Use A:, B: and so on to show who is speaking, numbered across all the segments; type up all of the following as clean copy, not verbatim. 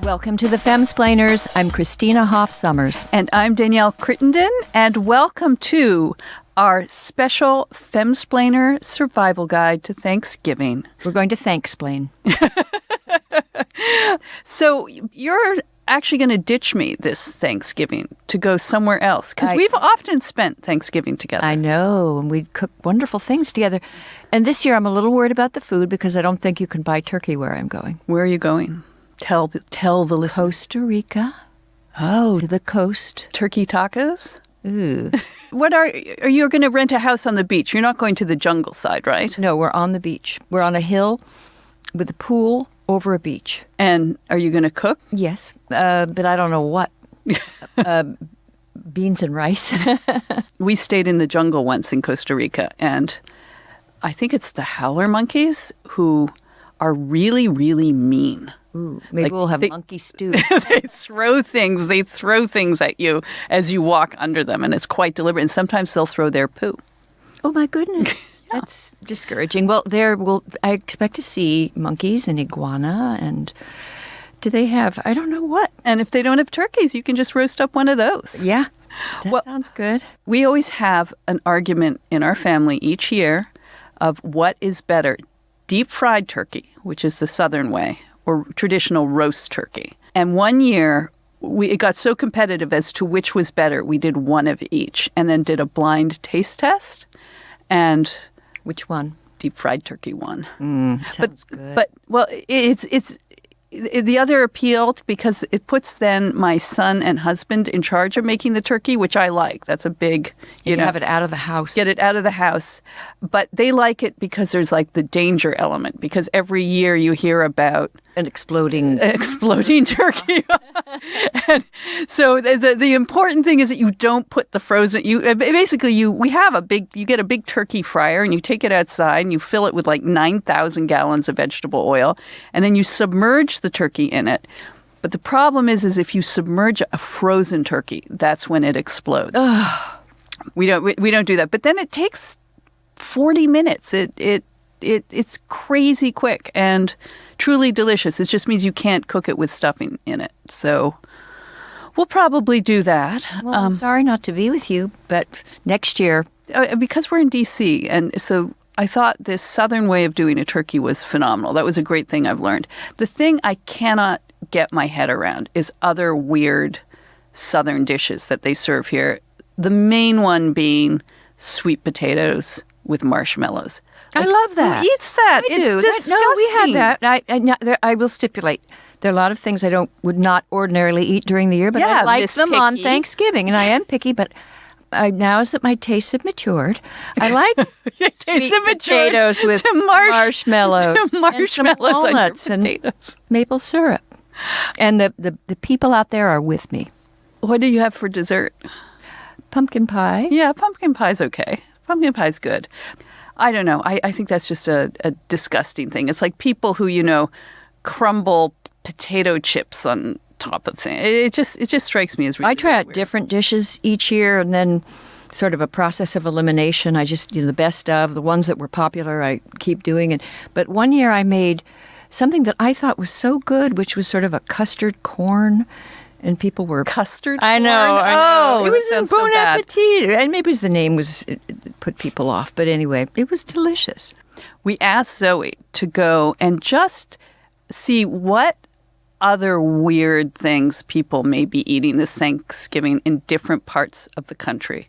A: Welcome to the Femsplainers. I'm Christina Hoff-Sommers.
B: And I'm Danielle Christina, and welcome to our special Femsplainer survival guide to Thanksgiving.
A: We're going to Thanksplain.
B: So you're actually going to ditch me this Thanksgiving to go somewhere else, because we've often spent Thanksgiving together.
A: I know, and we cook wonderful things together. And this year I'm a little worried about the food because I don't think you can buy turkey where I'm going.
B: Where are you going? Tell the listeners.
A: Costa Rica.
B: Oh,
A: to the coast.
B: Turkey tacos?
A: Ooh.
B: What are you going to rent a house on the beach? You're not going to the jungle side, right?
A: No, we're on the beach. We're on a hill with a pool over a beach.
B: And are you going to cook?
A: Yes, but I don't know what. Beans and rice.
B: We stayed in the jungle once in Costa Rica, and I think it's the howler monkeys who are really, really mean.
A: Ooh, maybe we'll have monkey stew.
B: They throw things at you as you walk under them, and it's quite deliberate. And sometimes they'll throw their poo.
A: Oh, my goodness. Yeah. That's discouraging. Well, I expect to see monkeys and iguana, and do they have, I don't know what.
B: And if they don't have turkeys, you can just roast up one of those.
A: Yeah, that sounds good.
B: We always have an argument in our family each year of what is better, deep fried turkey, which is the Southern way, or traditional roast turkey. And one year, it got so competitive as to which was better. We did one of each and then did a blind taste test. And
A: which one?
B: Deep fried turkey won.
A: Sounds good.
B: But it's the other appealed because it puts then my son and husband in charge of making the turkey, which I like. That's a big,
A: you have it out of the house.
B: Get it out of the house. But they like it because there's like the danger element, because every year you hear about
A: an exploding
B: turkey. And so the important thing is that you don't put the frozen. You get a big turkey fryer, and you take it outside and you fill it with like 9,000 gallons of vegetable oil, and then you submerge the turkey in it. But the problem is if you submerge a frozen turkey, that's when it explodes. We don't do that. But then it takes 40 minutes. It's crazy quick and truly delicious. It just means you can't cook it with stuffing in it. So we'll probably do that.
A: Well, I'm sorry not to be with you, but next year.
B: Because we're in D.C., and so I thought this Southern way of doing a turkey was phenomenal. That was a great thing I've learned. The thing I cannot get my head around is other weird Southern dishes that they serve here. The main one being sweet potatoes with marshmallows.
A: I love that.
B: Who eats that?
A: I do.
B: Disgusting.
A: No, we had that. I will stipulate. There are a lot of things I would not ordinarily eat during the year, but I like them on Thanksgiving. And I am picky, but now as that my tastes have matured, I like sweet potatoes with marshmallows and some walnuts and maple syrup. And the people out there are with me.
B: What do you have for dessert?
A: Pumpkin pie.
B: Yeah, pumpkin pie's okay. Pumpkin pie's good. I don't know. I think that's just a disgusting thing. It's like people who, crumble potato chips on top of things. It just strikes me as really
A: I try out
B: weird.
A: Different dishes each year, and then sort of a process of elimination. I just, the best of, the ones that were popular, I keep doing it. But one year I made something that I thought was so good, which was sort of a custard corn. And people were...
B: Custard
A: I know.
B: Oh,
A: it was
B: a
A: bon appetit. And maybe the name put people off. But anyway, it was delicious.
B: We asked Zoe to go and just see what other weird things people may be eating this Thanksgiving in different parts of the country.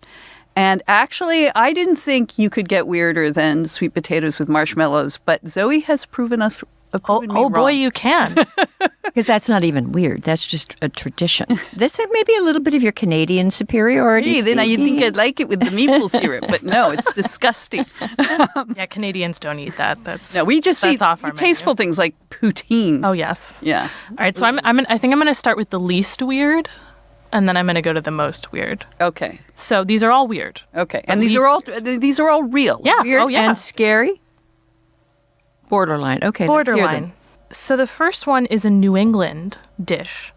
B: And actually, I didn't think you could get weirder than sweet potatoes with marshmallows. But Zoe has proven us
C: Oh boy, you can.
A: Because that's not even weird. That's just a tradition. This may be a little bit of your Canadian superiority.
B: Hey, then you'd think I'd like it with the maple syrup, but no, it's disgusting.
C: Yeah, Canadians don't eat that.
B: We just eat
C: off our
B: tasteful
C: menu.
B: things like poutine.
C: Oh yes.
B: Yeah.
C: All right, so I think I'm going to start with the least weird, and then I'm going to go to the most weird.
B: Okay.
C: So these are all weird.
B: Okay, and these are all real.
C: Yeah.
A: Weird
C: Oh yeah.
A: and scary. Borderline. Okay.
C: Borderline.
A: Let's hear them.
C: So the first one is a New England dish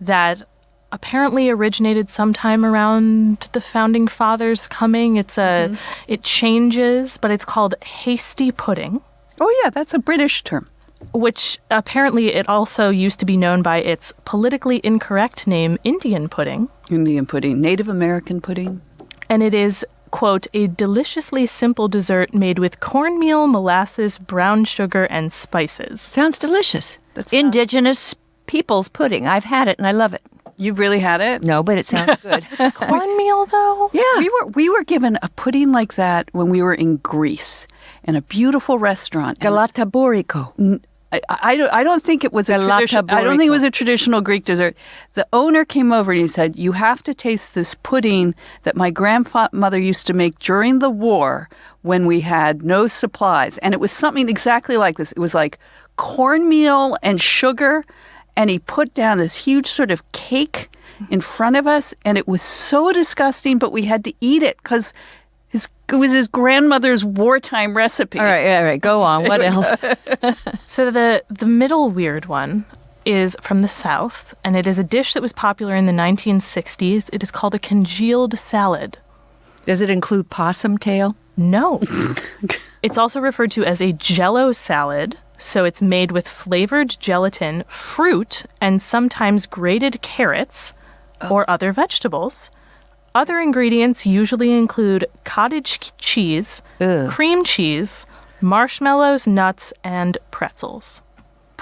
C: that apparently originated sometime around the founding fathers coming. It changes, but it's called hasty pudding.
B: Oh yeah, that's a British term.
C: which apparently it also used to be known by its politically incorrect name, Indian pudding.
B: Indian pudding, Native American pudding.
C: And it is, quote, a deliciously simple dessert made with cornmeal, molasses, brown sugar, and spices.
A: Sounds delicious. Indigenous people's pudding. I've had it and I love it.
B: You've really had it?
A: No, but it sounds good.
C: Cornmeal, though?
A: Yeah.
B: We were given a pudding like that when we were in Greece in a beautiful restaurant.
A: Galataboriko.
B: I don't think it was a tradition. I don't think it was a traditional Greek dessert. The owner came over and he said, "You have to taste this pudding that my grandmother used to make during the war when we had no supplies." And it was something exactly like this. It was like cornmeal and sugar, and he put down this huge sort of cake in front of us, and it was so disgusting, but we had to eat it because it was his grandmother's wartime recipe.
A: All right. Go on. What else?
C: So the middle weird one is from the South, and it is a dish that was popular in the 1960s. It is called a congealed salad.
A: Does it include possum tail?
C: No. It's also referred to as a Jell-O salad. So it's made with flavored gelatin, fruit, and sometimes grated carrots or other vegetables. Other ingredients usually include cottage cheese, cream cheese, marshmallows, nuts, and pretzels.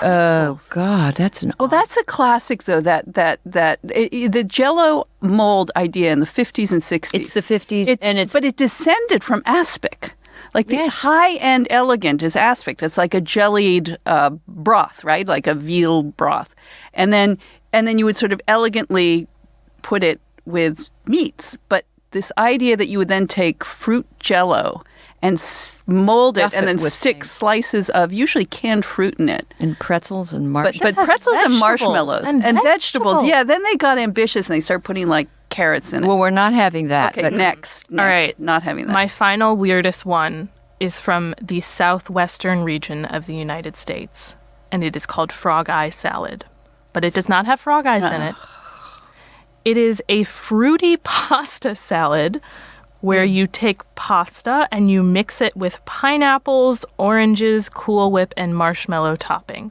A: Oh God, that's an.
B: Well, that's a classic though. The Jell-O mold idea in the 50s and 60s.
A: It's the 50s,
B: but it descended from aspic. Like the high-end elegant is aspic. It's like a jellied broth, right? Like a veal broth, and then you would sort of elegantly put it with meats. But this idea that you would then take fruit Jell-O and mold it and then stick slices of usually canned fruit in it.
A: And pretzels and marshmallows.
B: But pretzels and marshmallows. And vegetables. Yeah, then they got ambitious and they started putting like carrots in it.
A: Well, we're not having that.
B: Okay, next.
C: All right.
B: Not having that.
C: My final weirdest one is from the southwestern region of the United States, and it is called frog eye salad. But it does not have frog eyes in it. It is a fruity pasta salad where you take pasta and you mix it with pineapples, oranges, Cool Whip, and marshmallow topping.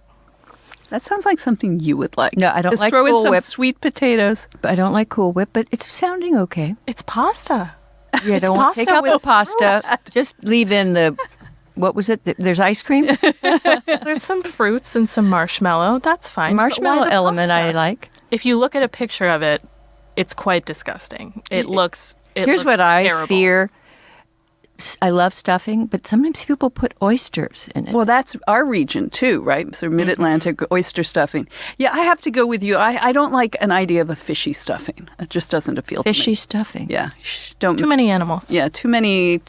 B: That sounds like something you would like.
A: No, I don't like
B: Cool Whip. Just throw in some
A: Whip.
B: Sweet potatoes.
A: I don't like Cool Whip, but it's sounding okay.
C: It's pasta.
A: Yeah, don't want to take out the pasta. Just leave in the, what was it? There's ice cream?
C: There's some fruits and some marshmallow. That's fine.
A: Marshmallow element I like.
C: If you look at a picture of it, it's quite disgusting. Here's
A: what I fear. I love stuffing, but sometimes people put oysters in it.
B: Well, that's our region too, right? So mid-Atlantic oyster stuffing. Yeah, I have to go with you. I don't like an idea of a fishy stuffing. It just doesn't appeal to me.
A: Fishy stuffing.
B: Yeah. Don't.
C: Too many animals.
B: Yeah, too many.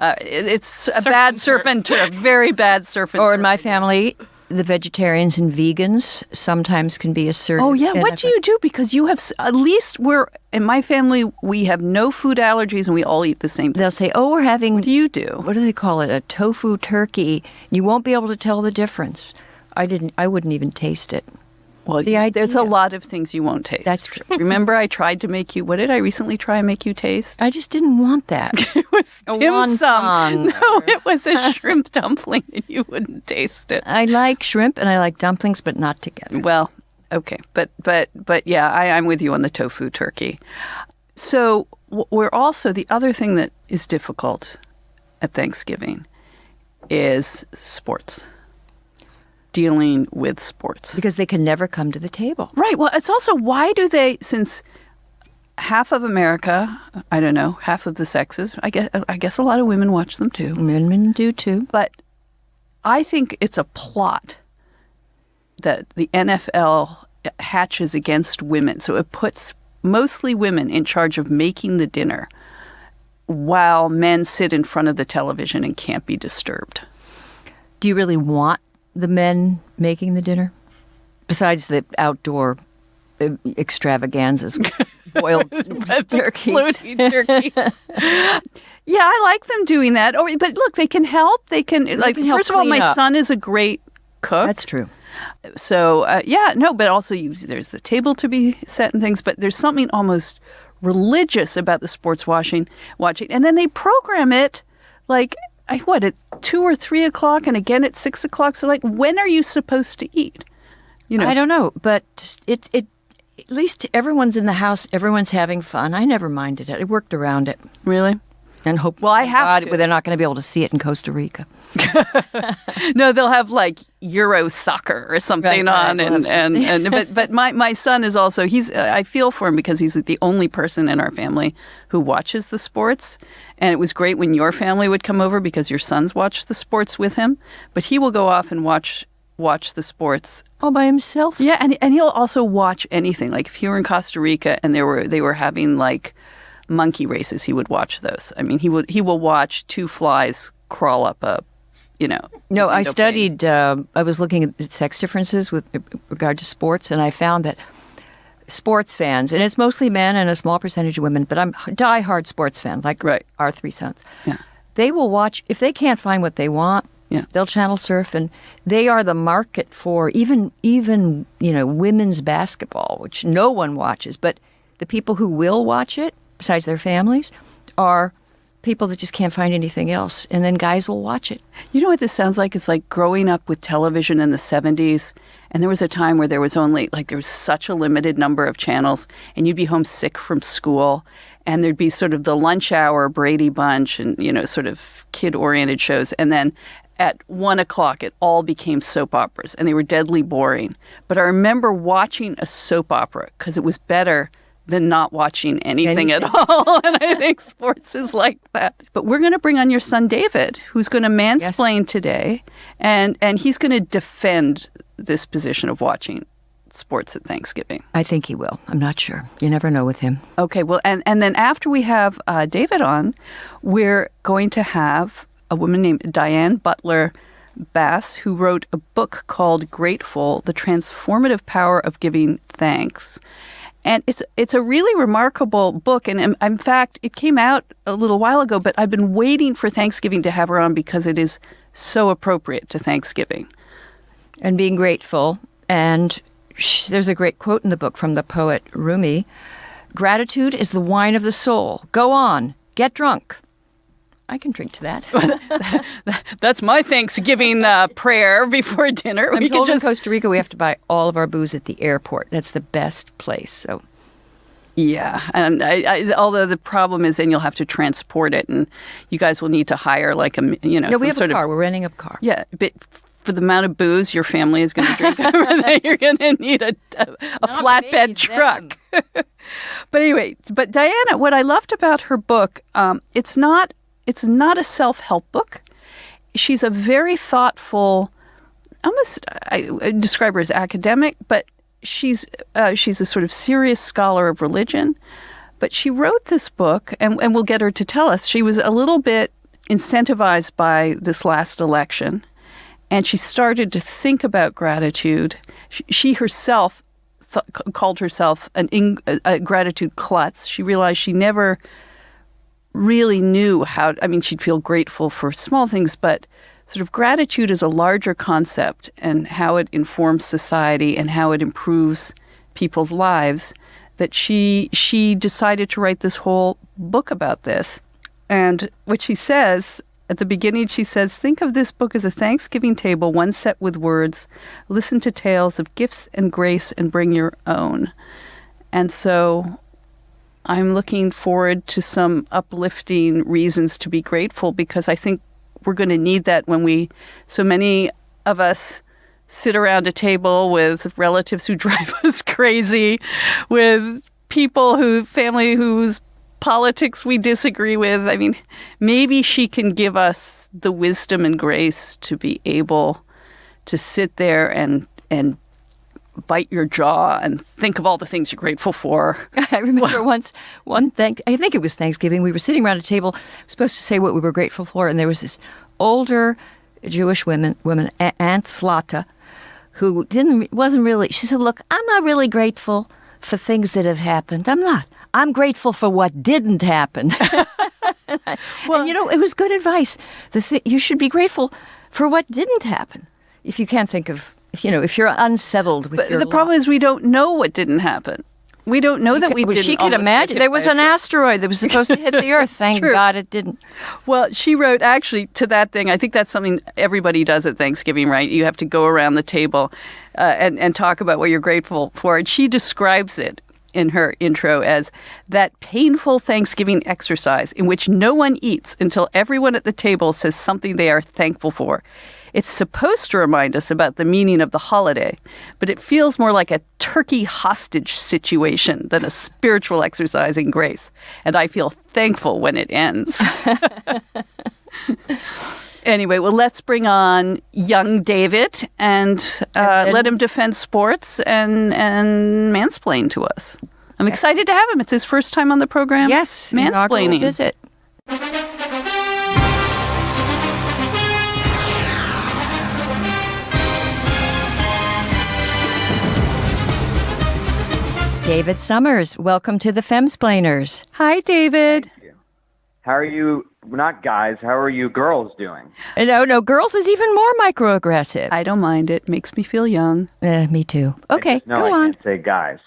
B: It's a bad serpent, a very bad serpent.
A: Or in my family, the vegetarians and vegans sometimes can be assertive.
B: Oh, yeah. What do you do? Because you have, at least in my family, we have no food allergies and we all eat the same thing.
A: They'll say, oh, we're having...
B: What do you do?
A: What do they call it? A tofu turkey. You won't be able to tell the difference. I wouldn't even taste it.
B: Well, there's a lot of things you won't taste.
A: That's true.
B: Remember, I tried to make you... What did I recently try and make you taste?
A: I just didn't want that.
B: It was
A: a
B: dim sum.
A: wonton.
B: No, it was a shrimp dumpling, and you wouldn't taste it.
A: I like shrimp and I like dumplings, but not together.
B: Well, okay, but yeah, I'm with you on the tofu turkey. So we're also the other thing that is difficult at Thanksgiving is sports. Dealing with sports.
A: Because they can never come to the table.
B: Right. Well, it's also, why do they, since half of America, I don't know, half of the sexes, I guess a lot of women watch them too.
A: Men do too.
B: But I think it's a plot that the NFL hatches against women. So it puts mostly women in charge of making the dinner while men sit in front of the television and can't be disturbed.
A: Do you really want the men making the dinner? Besides the outdoor extravaganzas, boiled turkeys.
B: Floaty turkeys. Yeah, I like them doing that. But look, they can help. They can first of all, my son is a great cook.
A: That's true.
B: So, but also there's the table to be set and things, but there's something almost religious about the sports watching. And then they program it like at 2 or 3 o'clock and again at 6 o'clock. So like, when are you supposed to eat?
A: I don't know, but it at least everyone's in the house. Everyone's having fun. I never minded it. I worked around it.
B: Really?
A: And hope.
B: Well, I have to.
A: They're not going to be able to see it in Costa Rica.
B: No, they'll have like Euro soccer or something on, but my son is also I feel for him because he's the only person in our family who watches the sports, and it was great when your family would come over because your sons watched the sports with him, but he will go off and watch the sports
A: all by himself.
B: Yeah, and he'll also watch anything. Like if he were in Costa Rica and they were having like monkey races, he would watch those. I mean, he will watch 2 flies crawl up a,
A: No, I studied. I was looking at sex differences with regard to sports, and I found that sports fans, and it's mostly men and a small percentage of women, but I'm a diehard sports fan, like our 3 sons.
B: Yeah,
A: they will watch if they can't find what they want.
B: Yeah,
A: they'll channel surf, and they are the market for even women's basketball, which no one watches, but the people who will watch it, besides their families, are people that just can't find anything else. And then guys will watch it.
B: You know what this sounds like? It's like growing up with television in the 70s. And there was a time where there was such a limited number of channels, and you'd be home sick from school. And there'd be sort of the lunch hour Brady Bunch and, sort of kid-oriented shows. And then at 1 o'clock, it all became soap operas, and they were deadly boring. But I remember watching a soap opera because it was better than not watching anything at all. And I think sports is like that. But we're going to bring on your son, David, who's going to mansplain today. And he's going to defend this position of watching sports at Thanksgiving.
A: I think he will. I'm not sure. You never know with him.
B: Okay. Well, and then after we have David on, we're going to have a woman named Diana Butler Bass, who wrote a book called Grateful, The Transformative Power of Giving Thanks. And it's a really remarkable book. And in fact, it came out a little while ago, but I've been waiting for Thanksgiving to have her on because it is so appropriate to Thanksgiving.
A: And being grateful. And there's a great quote in the book from the poet Rumi. Gratitude is the wine of the soul. Go on, get drunk. I can drink to that.
B: That's my Thanksgiving prayer before dinner.
A: I'm told in Costa Rica we have to buy all of our booze at the airport. That's the best place. So,
B: yeah, and although the problem is then you'll have to transport it, and you guys will need to hire like
A: we have a car. We're renting a car.
B: Yeah, but for the amount of booze your family is going to drink over there, you're going to need a flatbed truck. But anyway, Diana, what I loved about her book, it's not a self-help book. She's a very thoughtful, I describe her as academic, but she's a sort of serious scholar of religion. But she wrote this book, and we'll get her to tell us, she was a little bit incentivized by this last election, and she started to think about gratitude. She herself called herself a gratitude klutz. She realized she never really knew she'd feel grateful for small things, but sort of gratitude is a larger concept and how it informs society and how it improves people's lives, that she decided to write this whole book about this. And what she says at the beginning, she says, think of this book as a Thanksgiving table, one set with words. Listen to tales of gifts and grace and bring your own. And so I'm looking forward to some uplifting reasons to be grateful, because I think we're going to need that when so many of us sit around a table with relatives who drive us crazy, with family whose politics we disagree with. I mean, maybe she can give us the wisdom and grace to be able to sit there and bite your jaw and think of all the things you're grateful for.
A: I remember I think it was Thanksgiving, we were sitting around a table, supposed to say what we were grateful for, and there was this older Jewish woman, Aunt Slata, who wasn't really, she said, look, I'm not really grateful for things that have happened. I'm not. I'm grateful for what didn't happen. And it was good advice. You should be grateful for what didn't happen. If you can't think of, if you're unsettled with your
B: the problem is we don't know what didn't happen. We don't know that we didn't.
A: She could imagine. There was an asteroid that was supposed to hit the Earth. Thank God it didn't.
B: Well, she wrote actually to that thing. I think that's something everybody does at Thanksgiving, right? You have to go around the table and talk about what you're grateful for. And she describes it in her intro as that painful Thanksgiving exercise in which no one eats until everyone at the table says something they are thankful for. It's supposed to remind us about the meaning of the holiday, but it feels more like a turkey hostage situation than a spiritual exercise in grace. And I feel thankful when it ends. Anyway, well, let's bring on young David and let him defend sports and mansplain to us. I'm excited to have him. It's his first time on the program.
A: Yes,
B: mansplaining.
A: Visit. David Sommers, welcome to the Femsplainers.
B: Hi, David.
D: Thank you. How are you, not guys, how are you girls doing?
A: No, girls is even more microaggressive.
B: I don't mind it. Makes me feel young.
A: Me too. Okay, go on.
D: I can't say guys.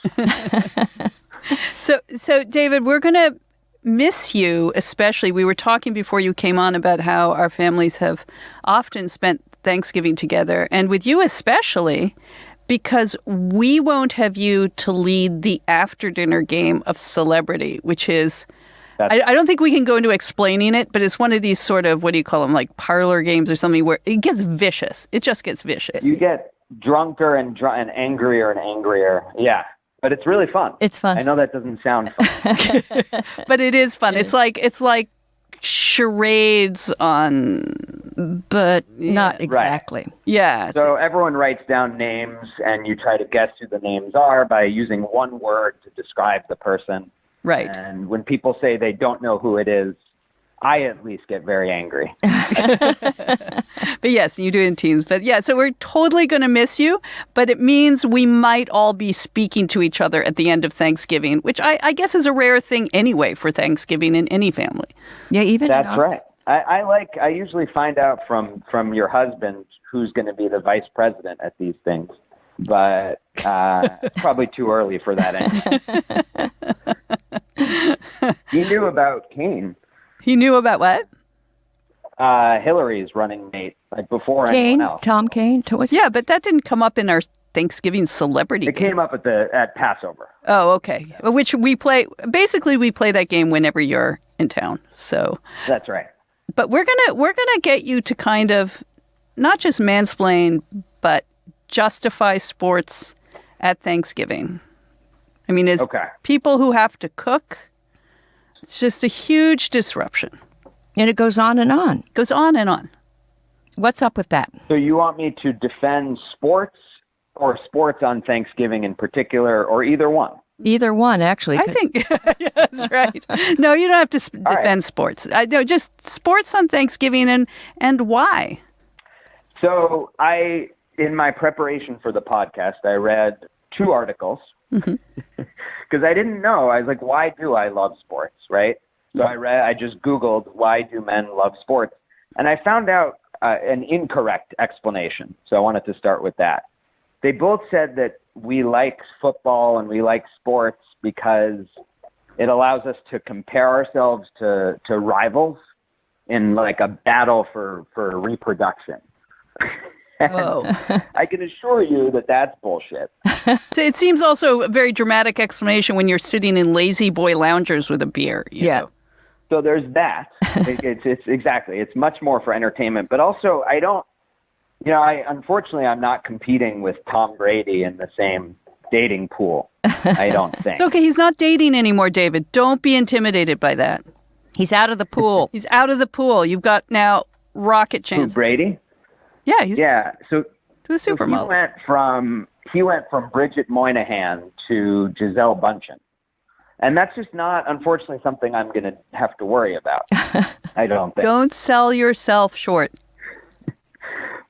B: So, David, we're going to miss you, especially. We were talking before you came on about how our families have often spent Thanksgiving together, and with you especially, because we won't have you to lead the after-dinner game of Celebrity, which is, I don't think we can go into explaining it, but it's one of these sort of, what do you call them, like parlor games or something where it gets vicious. It just gets vicious.
D: You get drunker and angrier and angrier. Yeah, but it's really fun.
A: It's fun.
D: I know that doesn't sound fun.
B: But it is fun. It's like charades on,
A: but not exactly.
D: Right.
B: Yeah.
D: So everyone writes down names, and you try to guess who the names are by using one word to describe the person.
B: Right.
D: And when people say they don't know who it is, I at least get very angry.
B: But yes, you do it in teams. But yeah, so we're totally going to miss you, but it means we might all be speaking to each other at the end of Thanksgiving, which I guess is a rare thing anyway for Thanksgiving in any family.
A: Yeah, even
D: that's right. I usually find out from your husband who's going to be the vice president at these things, but it's probably too early for that anyway. He knew about Kane.
B: He knew about what?
D: Hillary's running mate, like before anyone else.
A: Tom Kane?
B: Yeah, but that didn't come up in our Thanksgiving Celebrity
D: It
B: game.
D: came up at Passover.
B: Oh, okay. Which we play that game whenever you're in town. So
D: that's right.
B: But we're gonna get you to kind of not just mansplain, but justify sports at Thanksgiving. I mean, as people who have to cook, it's just a huge disruption.
A: And it goes on and on.
B: Goes on and on.
A: What's up with that?
D: So you want me to defend sports or sports on Thanksgiving in particular, or either one?
A: Either one, actually.
B: I think yeah, that's right. No, you don't have to defend sports. No, just sports on Thanksgiving and why?
D: So in my preparation for the podcast, I read 2 articles because I didn't know. I was like, why do I love sports, right? So I just Googled, why do men love sports? And I found out an incorrect explanation. So I wanted to start with that. They both said that we like football and we like sports because it allows us to compare ourselves to rivals in like a battle for reproduction. I can assure you that that's bullshit.
B: So it seems also a very dramatic explanation when you're sitting in lazy boy loungers with a beer. You know?
D: So there's that. It's exactly. It's much more for entertainment, but also unfortunately I'm not competing with Tom Brady in the same dating pool. I don't think.
B: It's okay. He's not dating anymore, David. Don't be intimidated by that.
A: He's out of the pool.
B: He's out of the pool. You've got now rocket chances.
D: Who, Brady?
B: Yeah.
D: So
B: to a supermodel.
D: He went from Bridget Moynihan to Gisele Bündchen. And that's just not, unfortunately, something I'm going to have to worry about. I don't think.
B: Don't sell yourself short.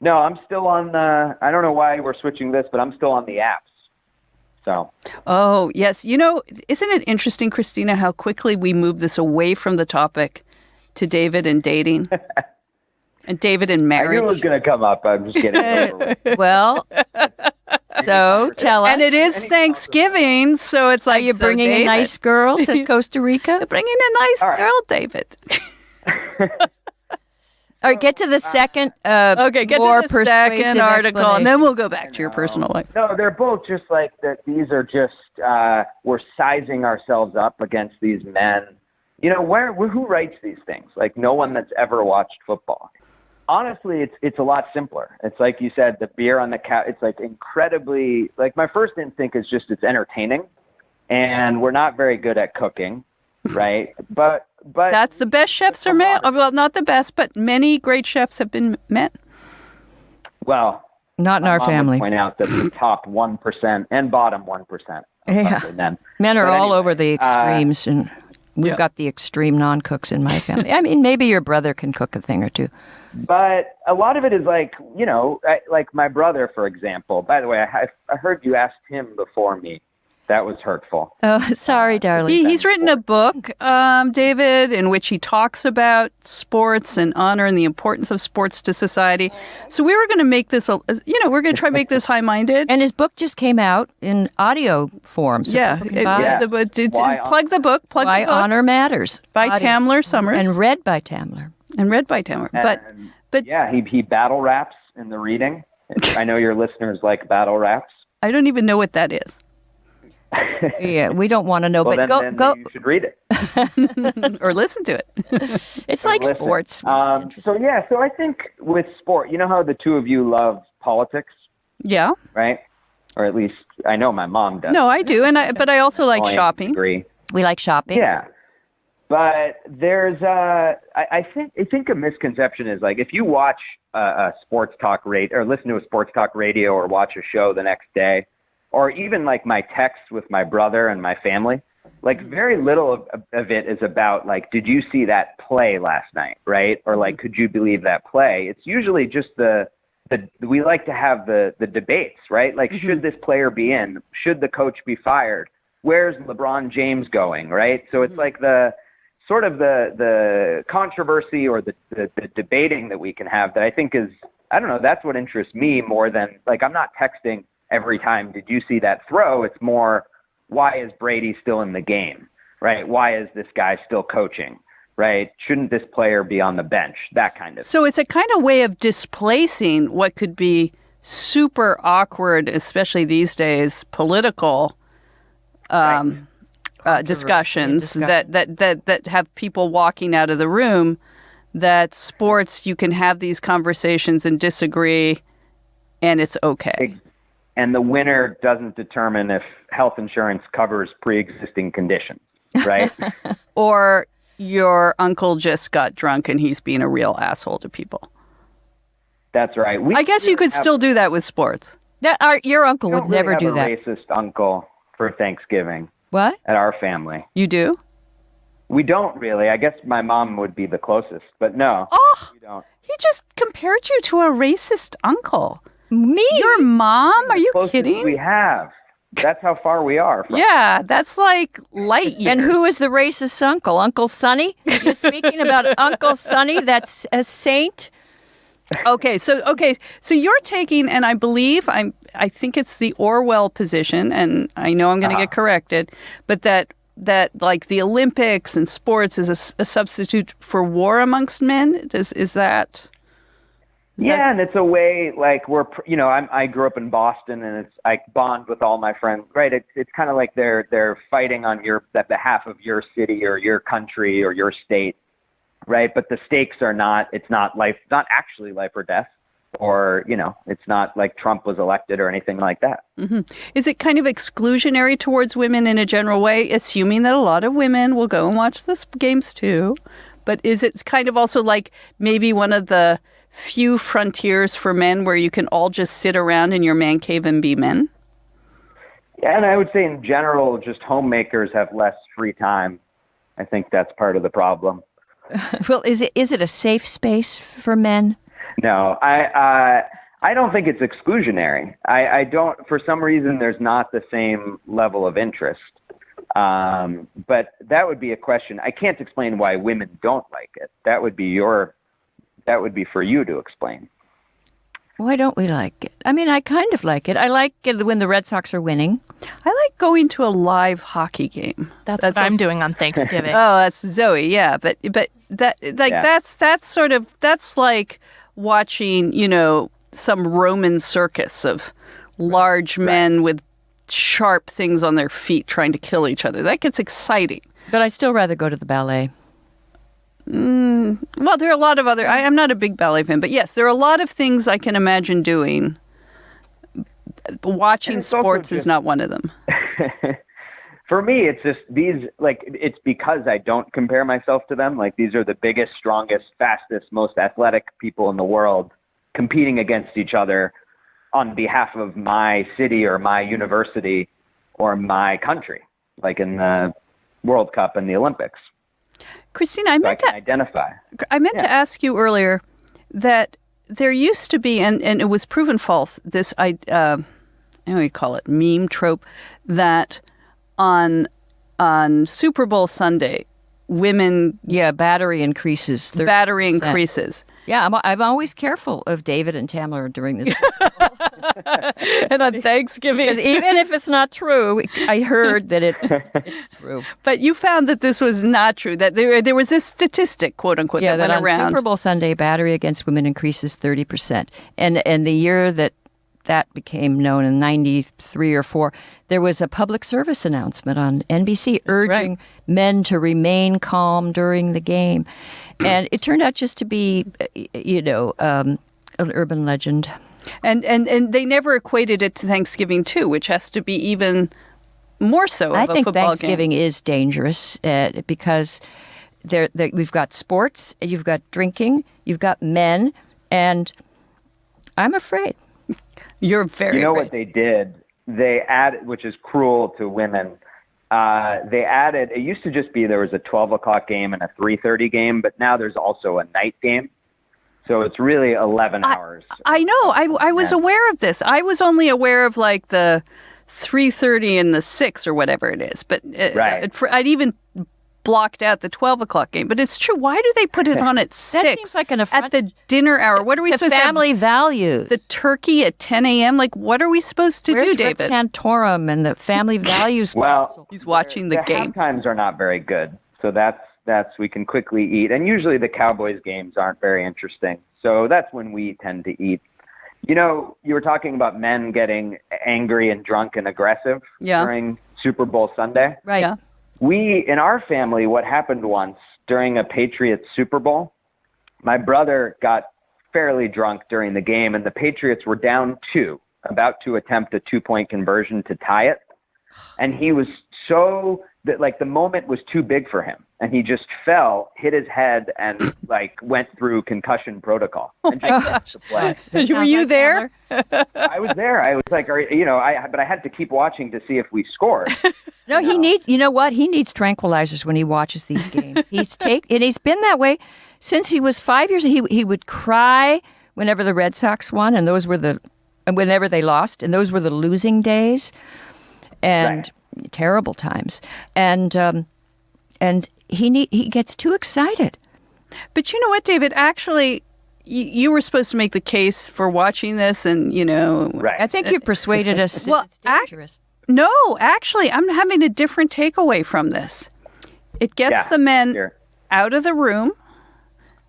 D: No, I'm still on I don't know why we're switching this, but I'm still on the apps. So.
B: Oh, yes. Isn't it interesting, Christina, how quickly we move this away from the topic to David and dating? And David and marriage.
D: I knew it was going to come up. I'm just kidding.
A: Well, So tell us.
B: And it is Thanksgiving, so it's like,
A: are you
B: so
A: bringing
B: David,
A: a nice girl to Costa Rica?
B: bringing a nice girl, David.
A: All right, get to the second.
B: Okay, get
A: more
B: to the second article, and then we'll go back to your personal life.
D: No, they're both just like that. These are just we're sizing ourselves up against these men. You know, who writes these things? Like no one that's ever watched football. Honestly, it's a lot simpler. It's like you said, the beer on the couch. It's like incredibly. Like my first instinct is just it's entertaining, and we're not very good at cooking, right? But
B: that's the best chefs are men. Well, not the best, but many great chefs have been men.
D: Well,
A: not in our family.
D: Would point out that the top 1% and bottom 1%.
A: Men are all over the extremes, and we've got the extreme non-cooks in my family. I mean, maybe your brother can cook a thing or two.
D: But a lot of it is like, you know, like my brother, for example. By the way, I heard you asked him before me. That was hurtful.
A: Oh, sorry, darling.
B: He's written a book, David, in which he talks about sports and honor and the importance of sports to society. So we were going to make this, we're going to try to make this high-minded.
A: And his book just came out in audio form. So
B: plug the book.
A: Why Honor Matters.
B: By Tamler Sommers.
A: And read by Tamler.
B: But
D: yeah, he battle raps in the reading. I know your listeners like battle raps.
B: I don't even know what that is.
A: Yeah, we don't want to know,
D: well,
A: but
D: then
A: go.
D: You should read it
B: or listen to it.
A: It's like sports.
D: So I think with sport, you know how the two of you love politics?
B: Yeah.
D: Right? Or at least I know my mom does.
B: No, I do, but I also like shopping.
D: Agree.
A: We like shopping.
D: Yeah. But there's I think a misconception is like if you watch a sports talk radio or listen to a sports talk radio or watch a show the next day, or even like my text with my brother and my family, like very little of it is about like, did you see that play last night, right? Or like, could you believe that play? It's usually just we like to have the debates, right? Like, should this player be in? Should the coach be fired? Where's LeBron James going, right? So it's like the sort of the controversy or the debating that we can have that I think is, I don't know, that's what interests me more than like, I'm not texting every time, did you see that throw? It's more, why is Brady still in the game, right? Why is this guy still coaching, right? Shouldn't this player be on the bench? That kind of
B: So it's a kind of way of displacing what could be super awkward, especially these days, political discussions that have people walking out of the room, that sports, you can have these conversations and disagree, and it's okay.
D: And the winner doesn't determine if health insurance covers pre-existing conditions, right?
B: Or your uncle just got drunk and he's being a real asshole to people.
D: That's right.
B: I guess you could still do that with sports.
A: Your uncle would never do that.
D: We don't racist uncle for Thanksgiving.
A: What?
D: At our family.
B: You do?
D: We don't really. I guess my mom would be the closest, but no.
B: Oh,
D: we don't.
B: He just compared you to a racist uncle.
A: Me?
B: Your mom? Are you kidding?
D: We have. That's how far we are.
B: Yeah, that's like light years.
A: And who is the racist uncle? Uncle Sonny? You're speaking about Uncle Sonny? That's a saint?
B: Okay, so you're taking, and I believe I think it's the Orwell position, and I know I'm going to get corrected, but that like the Olympics and sports is a substitute for war amongst men. Is that?
D: Yeah, and it's a way like I grew up in Boston, and I bond with all my friends. Right? It's kind of like they're fighting on behalf of your city or your country or your state, right? But the stakes are not. It's not actually life or death, or it's not like Trump was elected or anything like that.
B: Mm-hmm. Is it kind of exclusionary towards women in a general way, assuming that a lot of women will go and watch the games too? But is it kind of also like maybe one of the few frontiers for men where you can all just sit around in your man cave and be men?
D: Yeah, and I would say in general, just homemakers have less free time. I think that's part of the problem.
A: Well, is it a safe space for men?
D: No, I don't think it's exclusionary. I don't, for some reason, there's not the same level of interest. But that would be a question. I can't explain why women don't like it. That would be for you to explain.
A: Why don't we like it? I mean, I kind of like it. I like it when the Red Sox are winning.
B: I like going to a live hockey game.
C: That's what I'm doing on Thanksgiving.
B: Oh, that's Zoe. Yeah, but that that's like watching, some Roman circus of large men with sharp things on their feet trying to kill each other. That gets exciting.
A: But I'd still rather go to the ballet.
B: Well, there are a lot of other... I'm not a big ballet fan, but yes, there are a lot of things I can imagine doing. Watching sports is not one of them.
D: For me, it's just it's because I don't compare myself to them. Like, these are the biggest, strongest, fastest, most athletic people in the world competing against each other on behalf of my city or my university or my country, like in the World Cup and the Olympics.
B: Christina, I meant
D: to
B: ask you earlier that there used to be, and it was proven false, this, I don't know you call it, meme trope, that on Super Bowl Sunday, women...
A: Yeah, battery increases. 30%.
B: Battery increases.
A: Yeah, I'm always careful of David and Tamara during this.
B: And on Thanksgiving.
A: Because even if it's not true, I heard that it's true.
B: But you found that this was not true, that there was this statistic, quote unquote, that went around.
A: On Super Bowl Sunday, battery against women increases 30%. And the year that became known in 93 or 4, there was a public service announcement on NBC urging men to remain calm during the game. And it turned out just to be, an urban legend.
B: And they never equated it to Thanksgiving, too, which has to be even more so of a football game.
A: I think Thanksgiving is dangerous because we've got sports, you've got drinking, you've got men, and I'm afraid.
B: You're very afraid.
D: What they did? They added, which is cruel to women, they added, it used to just be there was a 12 o'clock game and a 3:30 game, but now there's also a night game. So it's really 11 hours.
B: I know. I was aware of this. I was only aware of like the 3:30 and the 6 or whatever it is. But I'd even blocked out the 12 o'clock game. But it's true. Why do they put it on at 6?
A: That seems like an affront
B: at the dinner hour. What are we supposed to have?
A: Family values.
B: The turkey at 10 a.m.? Like, what are we supposed to do, David?
A: Where's Rip Santorum and the Family Values Council?
B: He's watching the game.
D: The half times are not very good. So that's we can quickly eat. And usually the Cowboys games aren't very interesting. So that's when we tend to eat. You were talking about men getting angry and drunk and aggressive during Super Bowl Sunday.
B: Right. Yeah.
D: In our family, what happened once during a Patriots Super Bowl, my brother got fairly drunk during the game, and the Patriots were down 2, about to attempt a 2-point conversion to tie it. And he was so that the moment was too big for him, and he just fell, hit his head, and went through concussion protocol. And just play.
B: Were you there?
D: I was there. I was but I had to keep watching to see if we scored.
A: No, he needs. You know what? He needs tranquilizers when he watches these games. And he's been that way since he was 5 years. He would cry whenever the Red Sox won, and whenever they lost, and those were the losing days. And terrible times, and he gets too excited.
B: But you know what, David? Actually, you were supposed to make the case for watching this, and
A: I think you've persuaded us that it's dangerous.
B: No, actually, I'm having a different takeaway from this. It gets the men out of the room.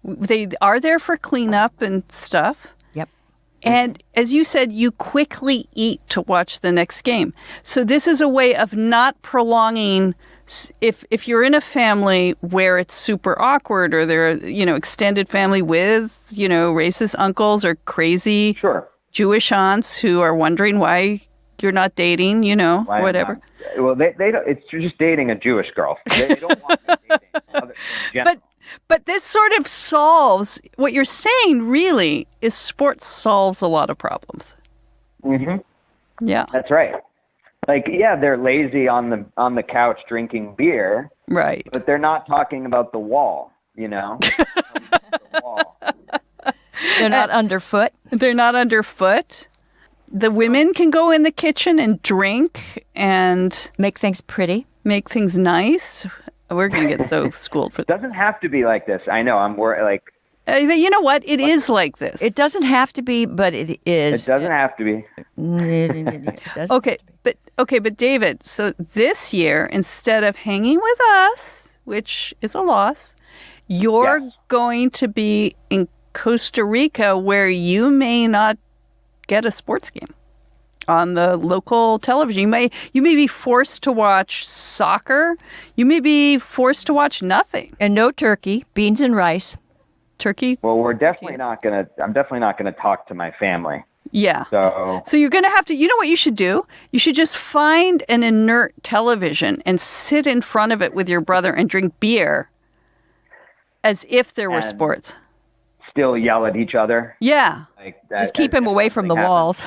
B: They are there for cleanup and stuff. And as you said, you quickly eat to watch the next game. So this is a way of not prolonging. If you're in a family where it's super awkward, or they're extended family with racist uncles or crazy Jewish aunts who are wondering why you're not dating,
D: why
B: whatever.
D: Well, they don't. It's just dating a Jewish girl. They don't want me dating.
B: But this sort of solves what you're saying. Really, is sports solves a lot of problems.
D: Mm-hmm.
B: Yeah,
D: that's right. They're lazy on the couch drinking beer,
B: right?
D: But they're not talking about the wall. The wall.
A: They're not underfoot.
B: They're not underfoot. The women can go in the kitchen and drink and
A: make things pretty,
B: make things nice. We're going to get so schooled for that.
D: Doesn't have to be like this. I know. I'm worried.
B: You know what? It is like this.
A: It doesn't have to be, but it is.
D: It doesn't have to be.
B: But David, so this year, instead of hanging with us, which is a loss, you're going to be in Costa Rica, where you may not get a sports game on the local television. You may be forced to watch soccer. You may be forced to watch nothing.
A: And no turkey, beans and rice.
B: Turkey?
D: Well, I'm definitely not gonna talk to my family.
B: Yeah.
D: So
B: you're going to have to, you know what you should do? You should just find an inert television and sit in front of it with your brother and drink beer as if there were sports.
D: Still yell at each other.
B: Yeah.
D: Like that,
A: just keep him away from the walls.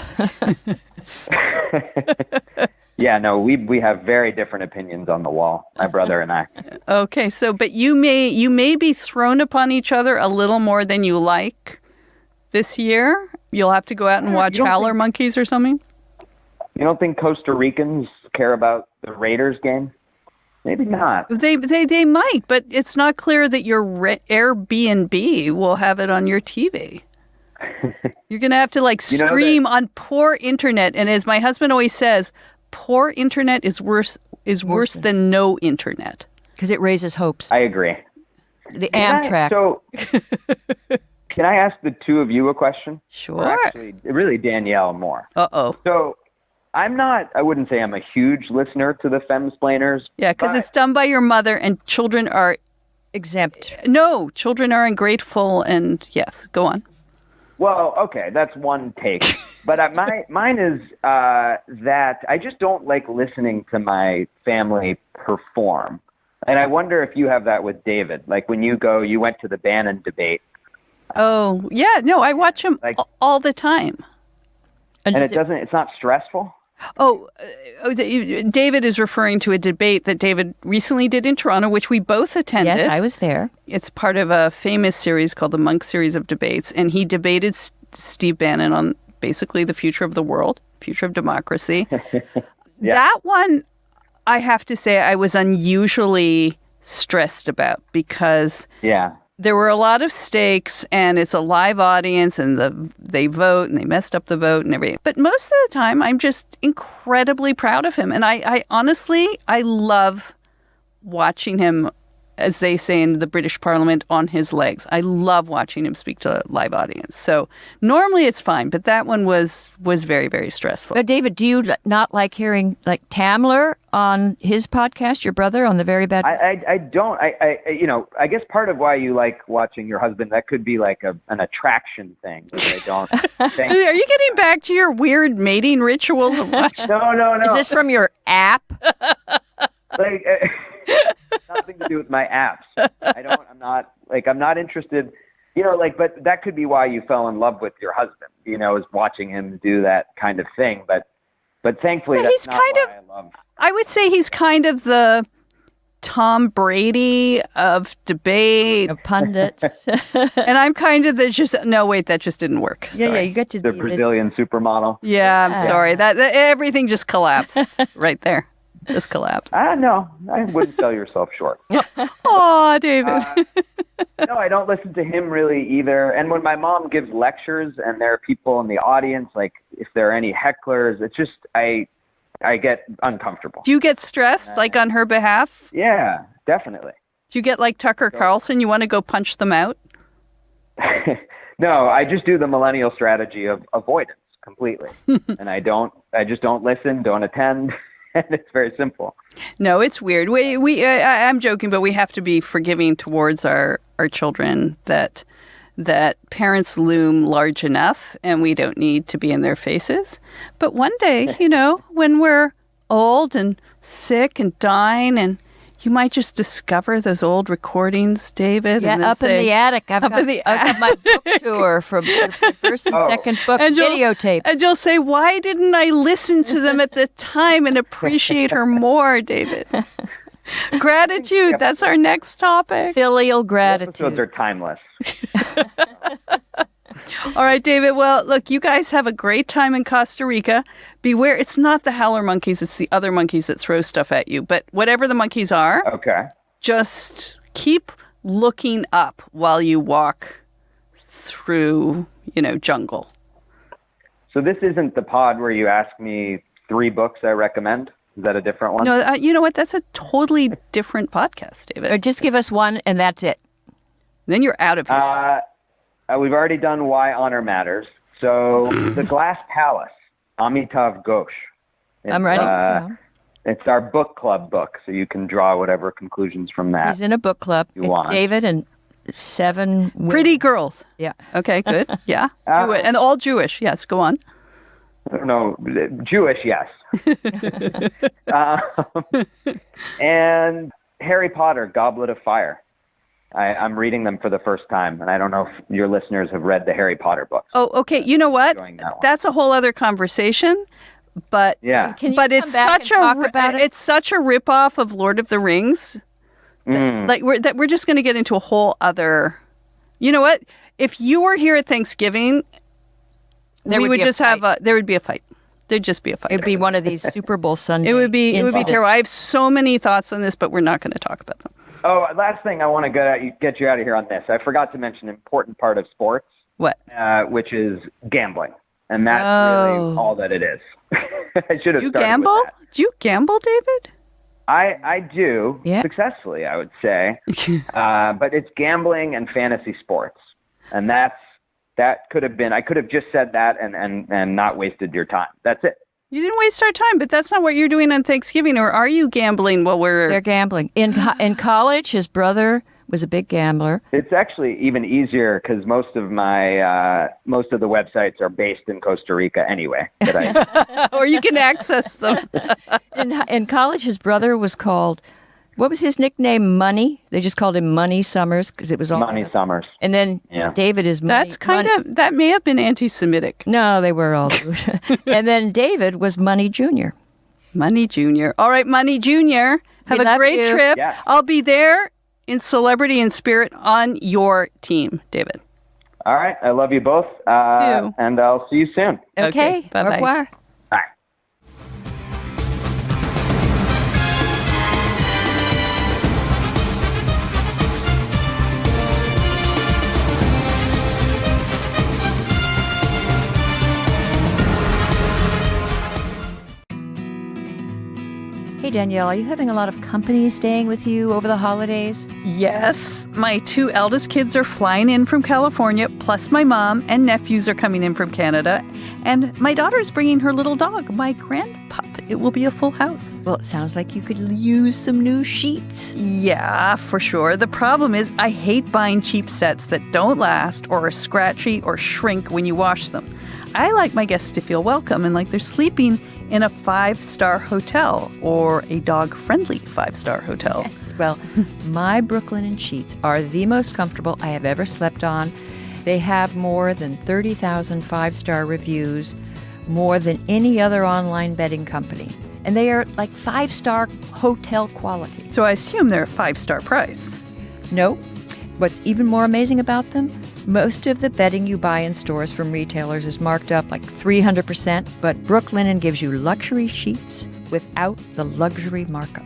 D: Yeah, no, we have very different opinions on the wall, my brother and I.
B: Okay, but you may be thrown upon each other a little more than you like this year. You'll have to go out and watch howler monkeys or something.
D: You don't think Costa Ricans care about the Raiders game? Maybe not.
B: They might, but it's not clear that your Airbnb will have it on your TV. You're going to have to stream on poor internet, and as my husband always says, poor internet is worse than no internet
A: because it raises hopes.
D: I agree.
A: The Amtrak.
D: Can I ask the two of you a question?
B: Sure.
D: Or actually, really Danielle more.
B: Uh-oh.
D: So I wouldn't say I'm a huge listener to the Femsplainers.
B: Yeah, because it's done by your mother and children are
A: exempt.
B: No, children are ungrateful and yes, go on.
D: Well, okay, that's one take. But mine is that I just don't like listening to my family perform. And I wonder if you have that with David. Like when you went to the Bannon debate.
B: Oh, yeah. No, I watch him all the time.
A: And
D: it's not stressful?
B: David is referring to a debate that David recently did in Toronto, which we both attended.
A: Yes, I was there.
B: It's part of a famous series called the Monk Series of Debates, and he debated Steve Bannon on basically the future of the world, future of democracy. Yeah. That one, I have to say, I was unusually stressed about because there were a lot of stakes, and it's a live audience, and they vote, and they messed up the vote and everything. But most of the time, I'm just incredibly proud of him. And I honestly, I love watching him, as they say in the British Parliament, on his legs. I love watching him speak to a live audience. So normally it's fine, but that one was very, very stressful.
A: David, do you not like hearing Tamler on his podcast, your brother, on the Very Bad?
D: I don't. I guess part of why you like watching your husband, that could be like an attraction thing. I don't think.
B: Are you getting back to your weird mating rituals of watching?
D: No.
A: Is this from your app?
D: Nothing to do with my apps. I'm not interested, but that could be why you fell in love with your husband, is watching him do that kind of thing. But thankfully, that's not why I love.
B: I would say he's kind of the Tom Brady of debate.
A: Of pundits.
B: And I'm kind of that just didn't work.
A: Yeah, you get to
D: the Brazilian supermodel.
B: Yeah, I'm sorry. That everything just collapsed right there. Just collapsed.
D: No, I wouldn't sell yourself short.
B: Oh, David.
D: No, I don't listen to him really either. And when my mom gives lectures and there are people in the audience, if there are any hecklers, it's just, I get uncomfortable.
B: Do you get stressed, on her behalf?
D: Yeah, definitely.
B: Do you get like Tucker Carlson? You want to go punch them out?
D: No, I just do the millennial strategy of avoidance completely. And I just don't listen, don't attend. And it's very simple.
B: No, it's weird. I'm joking, but we have to be forgiving towards our children that parents loom large enough and we don't need to be in their faces. But one day, when we're old and sick and dying, and you might just discover those old recordings, David.
A: Yeah,
B: and
A: up in the attic. I've got my book tour from the first and second book videotapes.
B: And you'll say, why didn't I listen to them at the time and appreciate her more, David? Gratitude. That's our next topic.
A: Filial gratitude.
D: The episodes are timeless.
B: All right, David. Well, look, you guys have a great time in Costa Rica. Beware, it's not the howler monkeys, it's the other monkeys that throw stuff at you. But whatever the monkeys are,
D: okay,
B: just keep looking up while you walk through, jungle.
D: So this isn't the pod where you ask me 3 books I recommend? Is that a different one?
B: No, you know what? That's a totally different podcast, David.
A: Or just give us one and that's it.
B: Then you're out of here.
D: We've already done Why Honor Matters. So The Glass Palace, Amitav Ghosh.
A: I'm writing.
D: It's our book club book, so you can draw whatever conclusions from that.
A: He's in a book club.
D: You
A: it's
D: want.
A: David and 7 women.
B: Pretty girls.
A: Yeah.
B: Okay, good. Yeah. And all Jewish. Yes, go on.
D: No, Jewish, yes. And Harry Potter, Goblet of Fire. I'm reading them for the first time, and I don't know if your listeners have read the Harry Potter books.
B: Oh, okay. You know what? That's a whole other conversation. But
D: yeah,
B: it's such a ripoff of Lord of the Rings. Like we're just going to get into a whole other. You know what? If you were here at Thanksgiving, there would be a fight. There'd just be a fight.
A: It'd be one of these Super Bowl Sundays.
B: It would be terrible. I have so many thoughts on this, but we're not going to talk about them.
D: Oh, last thing I want to get you out of here on this. I forgot to mention an important part of sports.
B: What?
D: Which is gambling. And that's really all that it is. I should have started
B: gamble?
D: with that.
B: Do you gamble, David?
D: I do successfully, I would say. But it's gambling and fantasy sports. And that could have been, I could have just said that and not wasted your time. That's it.
B: You didn't waste our time, but that's not what you're doing on Thanksgiving. Or are you gambling while we're...
A: They're gambling. In college, his brother was a big gambler.
D: It's actually even easier because most of the websites are based in Costa Rica anyway.
B: Or you can access them.
A: In college, his brother was called, what was his nickname? Money. They just called him Money Sommers because it was all
D: Money Sommers.
A: And then David is Money.
B: That may have been anti-Semitic.
A: No, they were all. And then David was Money Jr.
B: Money Jr. All right, Money Jr. Have a great trip.
D: Yeah.
B: I'll be there in celebrity and spirit on your team, David.
D: All right. I love you both.
B: Too.
D: And I'll see you soon.
A: Okay.
B: Bye-bye.
A: Au revoir.
D: Bye.
A: Hey, Danielle, are you having a lot of company staying with you over the holidays?
B: Yes. My 2 eldest kids are flying in from California, plus my mom and nephews are coming in from Canada. And my daughter's bringing her little dog, my grandpup. It will be a full house.
A: Well, it sounds like you could use some new sheets.
B: Yeah, for sure. The problem is I hate buying cheap sets that don't last or are scratchy or shrink when you wash them. I like my guests to feel welcome and like they're sleeping in a 5-star hotel or a dog-friendly 5-star hotel.
A: Yes, well, my Brooklinen sheets are the most comfortable I have ever slept on. They have more than 30,000 5-star reviews, more than any other online bedding company. And they are like 5-star hotel quality.
B: So I assume they're a 5-star price.
A: No. What's even more amazing about them? Most of the bedding you buy in stores from retailers is marked up like 300%, but Brooklinen gives you luxury sheets without the luxury markup.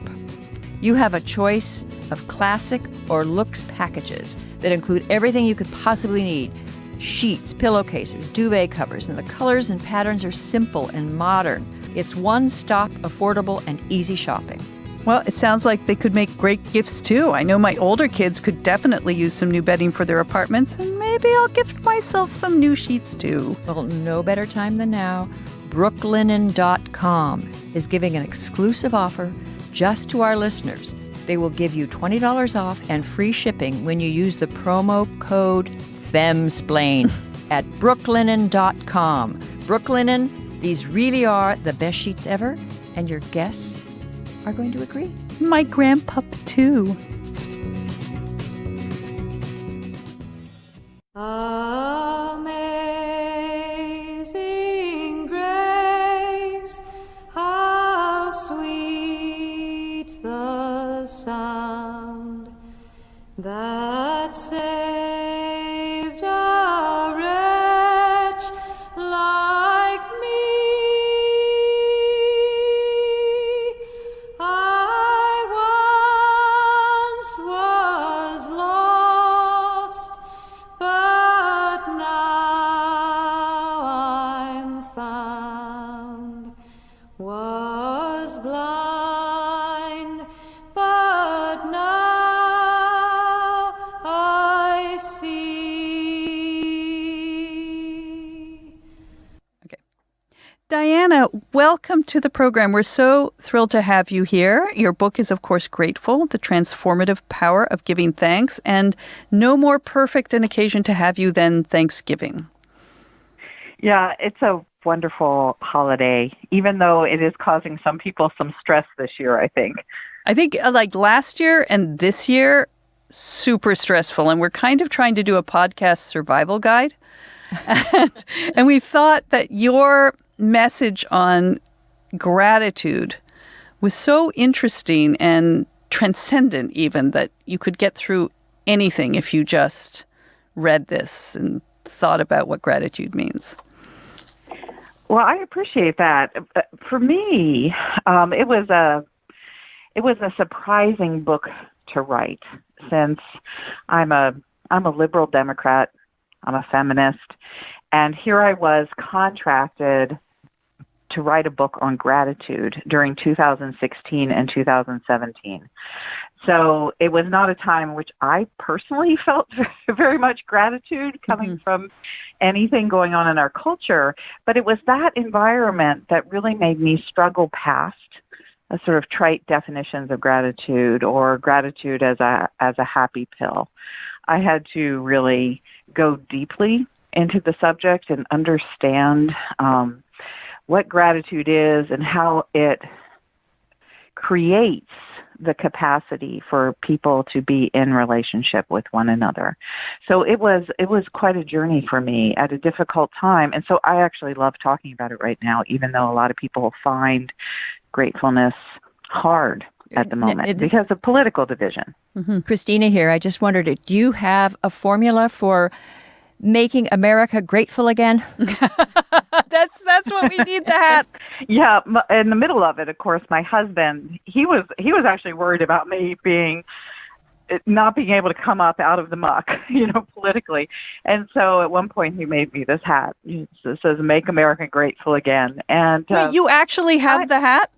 A: You have a choice of classic or luxe packages that include everything you could possibly need. Sheets, pillowcases, duvet covers, and the colors and patterns are simple and modern. It's one-stop, affordable, and easy shopping.
B: Well, it sounds like they could make great gifts, too. I know my older kids could definitely use some new bedding for their apartments, and maybe I'll gift myself some new sheets, too.
A: Well, no better time than now. Brooklinen.com is giving an exclusive offer just to our listeners. They will give you $20 off and free shipping when you use the promo code FEMSPLAIN at brooklinen.com. Brooklinen, these really are the best sheets ever, and your guests are going to agree.
B: My grandpup, too.
E: Amazing grace, how sweet the sound that saved a wretch like me. I once was lost, but
B: to the program. We're so thrilled to have you here. Your book is, of course, Grateful, The Transformative Power of Giving Thanks, and no more perfect an occasion to have you than Thanksgiving.
F: Yeah, it's a wonderful holiday, even though it is causing some people some stress this year, I think.
B: I think like last year and this year, super stressful. And we're kind of trying to do a podcast survival guide. And we thought that your message on gratitude was so interesting and transcendent even that you could get through anything if you just read this and thought about what gratitude means.
F: Well, I appreciate that. For me, it was a surprising book to write, since I'm a liberal Democrat, I'm a feminist, and here I was contracted to write a book on gratitude during 2016 and 2017. So it was not a time in which I personally felt very much gratitude coming from anything going on in our culture, but it was that environment that really made me struggle past a sort of trite definitions of gratitude or gratitude as a happy pill. I had to really go deeply into the subject and understand what gratitude is and how it creates the capacity for people to be in relationship with one another. So it was quite a journey for me at a difficult time. And so I actually love talking about it right now, even though a lot of people find gratefulness hard at the moment because of political division.
A: Christina here. I just wondered, do you have a formula for making America grateful again?
B: That's what we need to have.
F: Yeah, in the middle of it, of course, my husband, he was actually worried about me not being able to come up out of the muck, politically. And so at one point he made me this hat. It says, "Make America Grateful Again." And
B: wait, you actually have the hat?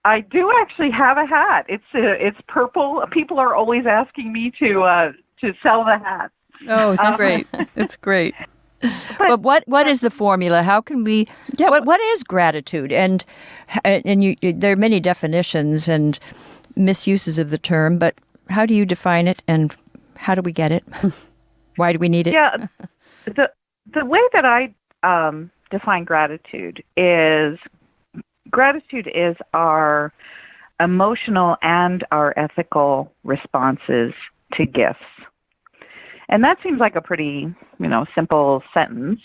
F: I do actually have a hat. It's purple. People are always asking me to sell the hat.
B: Oh, it's great. It's great.
A: But what is the formula? How can we? Yeah, what is gratitude? And there are many definitions and misuses of the term. But how do you define it, and how do we get it? Why do we need it?
F: Yeah, the way that I define gratitude is our emotional and our ethical responses to gifts. And that seems like a pretty, simple sentence,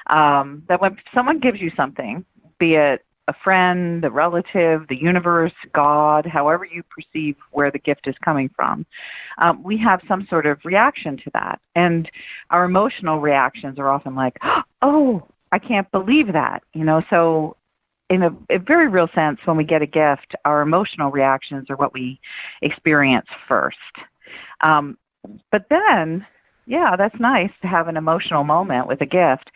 F: that when someone gives you something, be it a friend, a relative, the universe, God, however you perceive where the gift is coming from, we have some sort of reaction to that. And our emotional reactions are often like, oh, I can't believe that, So in a very real sense, when we get a gift, our emotional reactions are what we experience first. But then, yeah, that's nice to have an emotional moment with a gift.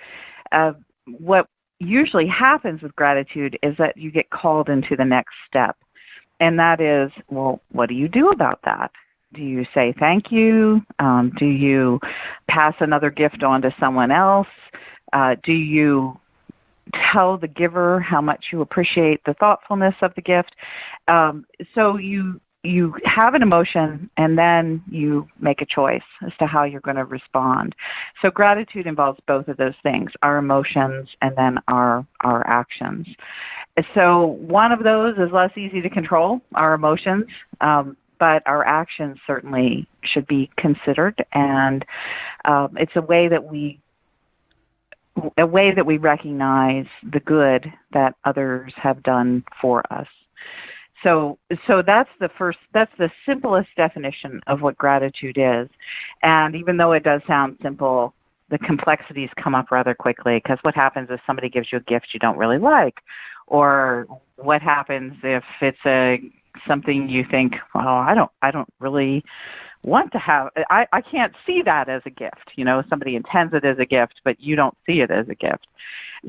F: What usually happens with gratitude is that you get called into the next step. And that is, well, what do you do about that? Do you say thank you? Do you pass another gift on to someone else? Do you tell the giver how much you appreciate the thoughtfulness of the gift? So you have an emotion, and then you make a choice as to how you're going to respond. So gratitude involves both of those things, our emotions and then our actions. So one of those is less easy to control, our emotions, but our actions certainly should be considered, and it's a way that we recognize the good that others have done for us. So that's the simplest definition of what gratitude is. And even though it does sound simple, the complexities come up rather quickly, because what happens if somebody gives you a gift you don't really like? Or what happens if it's something you think, well, I don't really want to have, I can't see that as a gift. Somebody intends it as a gift, but you don't see it as a gift.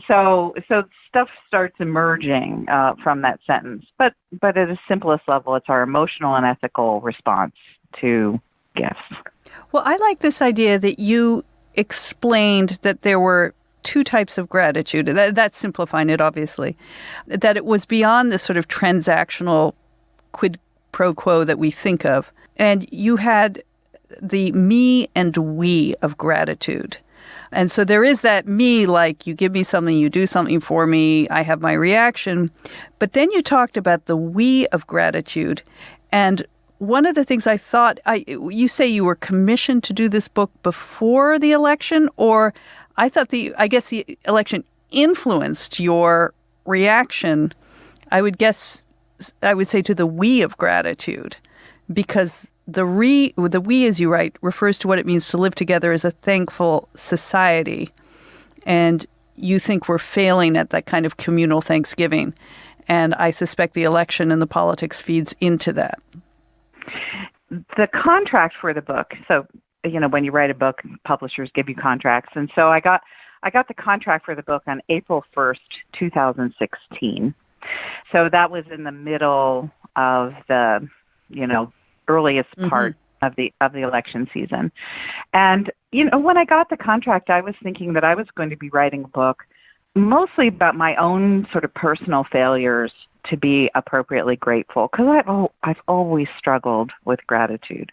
F: So stuff starts emerging from that sentence. But at its simplest level, it's our emotional and ethical response to gifts.
B: Well, I like this idea that you explained that there were two types of gratitude. That's simplifying it, obviously. That it was beyond the sort of transactional quid pro quo that we think of. And you had the me and we of gratitude. And so there is that me, like you give me something, you do something for me, I have my reaction. But then you talked about the we of gratitude. And one of the things I thought, you say you were commissioned to do this book before the election, or I guess the election influenced your reaction. I would say to the we of gratitude, because the we, as you write, refers to what it means to live together as a thankful society. And you think we're failing at that kind of communal Thanksgiving. And I suspect the election and the politics feeds into that.
F: The contract for the book, so, when you write a book, publishers give you contracts. And so I got the contract for the book on April 1st, 2016. So that was in the middle of the, earliest part of the election season. And, when I got the contract, I was thinking that I was going to be writing a book mostly about my own sort of personal failures to be appropriately grateful, because I've always struggled with gratitude.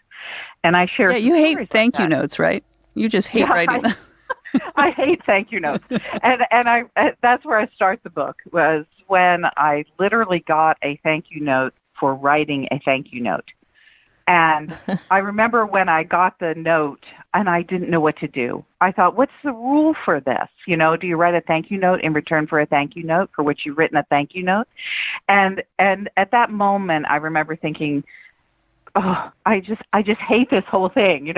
F: And I share
B: you hate thank you notes, right? You just hate writing them.
F: I hate thank you notes. And that's where I start the book, was when I literally got a thank you note for writing a thank you note. And I remember when I got the note and I didn't know what to do. I thought, what's the rule for this? Do you write a thank you note in return for a thank you note for which you've written a thank you note? And at that moment, I remember thinking, oh, I just hate this whole thing.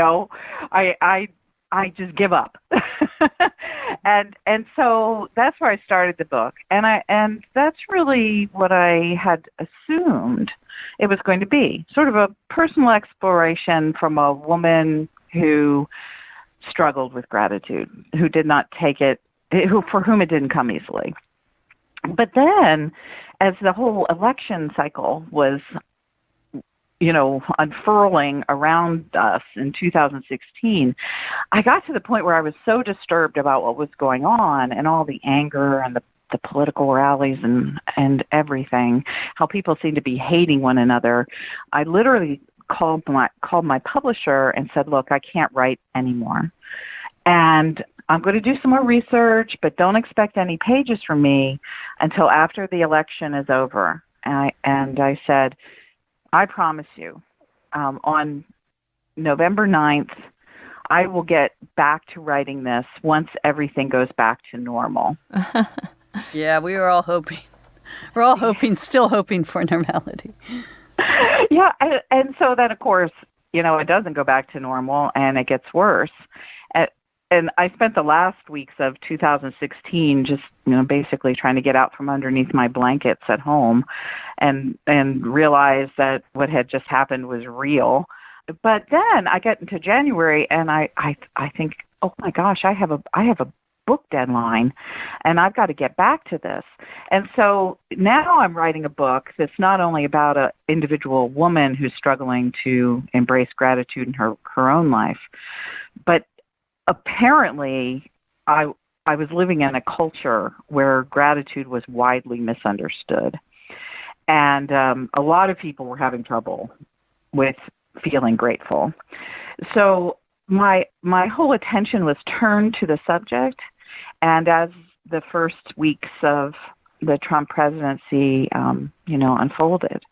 F: I just give up. and so that's where I started the book. And that's really what I had assumed it was going to be, sort of a personal exploration from a woman who struggled with gratitude, who did not take it, for whom it didn't come easily. But then, as the whole election cycle was unfurling around us in 2016, I got to the point where I was so disturbed about what was going on and all the anger and the political rallies and everything, how people seemed to be hating one another. I literally called my publisher and said, look, I can't write anymore. And I'm going to do some more research, but don't expect any pages from me until after the election is over. And I said, I promise you, on November 9th, I will get back to writing this once everything goes back to normal.
B: Yeah, we were all hoping. We're all still hoping for normality.
F: Yeah, and so then, of course, it doesn't go back to normal, and it gets worse. And I spent the last weeks of 2016 just, basically trying to get out from underneath my blankets at home and realize that what had just happened was real. But then I get into January and I think, oh my gosh, I have a book deadline and I've got to get back to this. And so now I'm writing a book that's not only about an individual woman who's struggling to embrace gratitude in her own life, but apparently I was living in a culture where gratitude was widely misunderstood. And a lot of people were having trouble with feeling grateful. So my whole attention was turned to the subject. And as the first weeks of the Trump presidency, unfolded,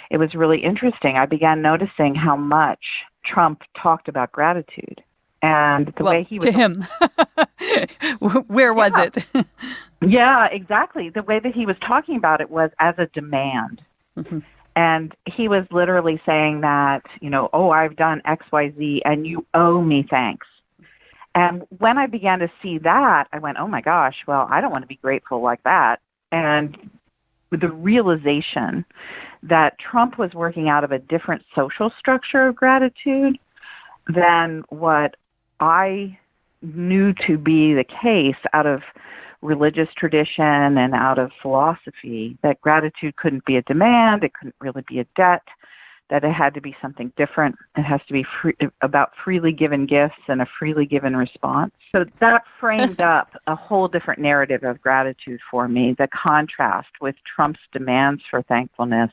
F: it was really interesting. I began noticing how much Trump talked about gratitude. And the way he was...
B: To him. Where was it?
F: Yeah, exactly. The way that he was talking about it was as a demand. Mm-hmm. And he was literally saying that, I've done X, Y, Z, and you owe me thanks. And when I began to see that, I went, oh my gosh, well, I don't want to be grateful like that. And the realization that Trump was working out of a different social structure of gratitude than what I knew to be the case out of religious tradition and out of philosophy, that gratitude couldn't be a demand, it couldn't really be a debt, that it had to be something different. It has to be about freely given gifts and a freely given response. So that framed up a whole different narrative of gratitude for me, the contrast with Trump's demands for thankfulness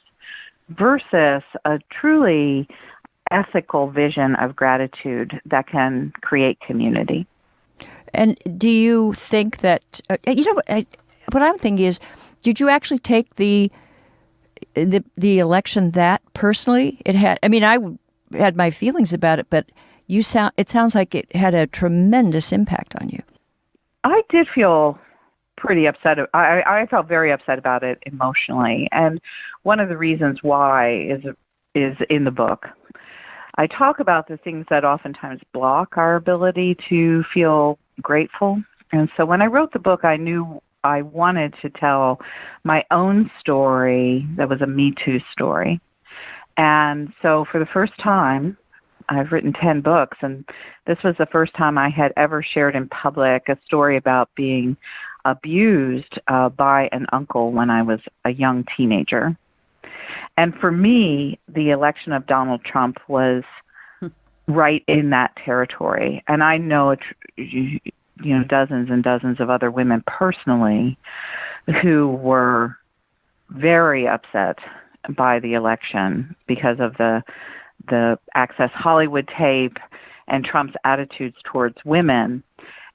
F: versus a truly ethical vision of gratitude that can create community.
A: And do you think that, what I'm thinking is, did you actually take the election that personally? It had, I had my feelings about it, but it sounds like it had a tremendous impact on you.
F: I did feel pretty upset. I felt very upset about it emotionally. And one of the reasons why is in the book. I talk about the things that oftentimes block our ability to feel grateful. And so when I wrote the book, I knew I wanted to tell my own story that was a Me Too story. And so for the first time, I've written 10 books, and this was the first time I had ever shared in public a story about being abused by an uncle when I was a young teenager. And for me, the election of Donald Trump was right in that territory. And I know, dozens and dozens of other women personally who were very upset by the election because of the Access Hollywood tape and Trump's attitudes towards women,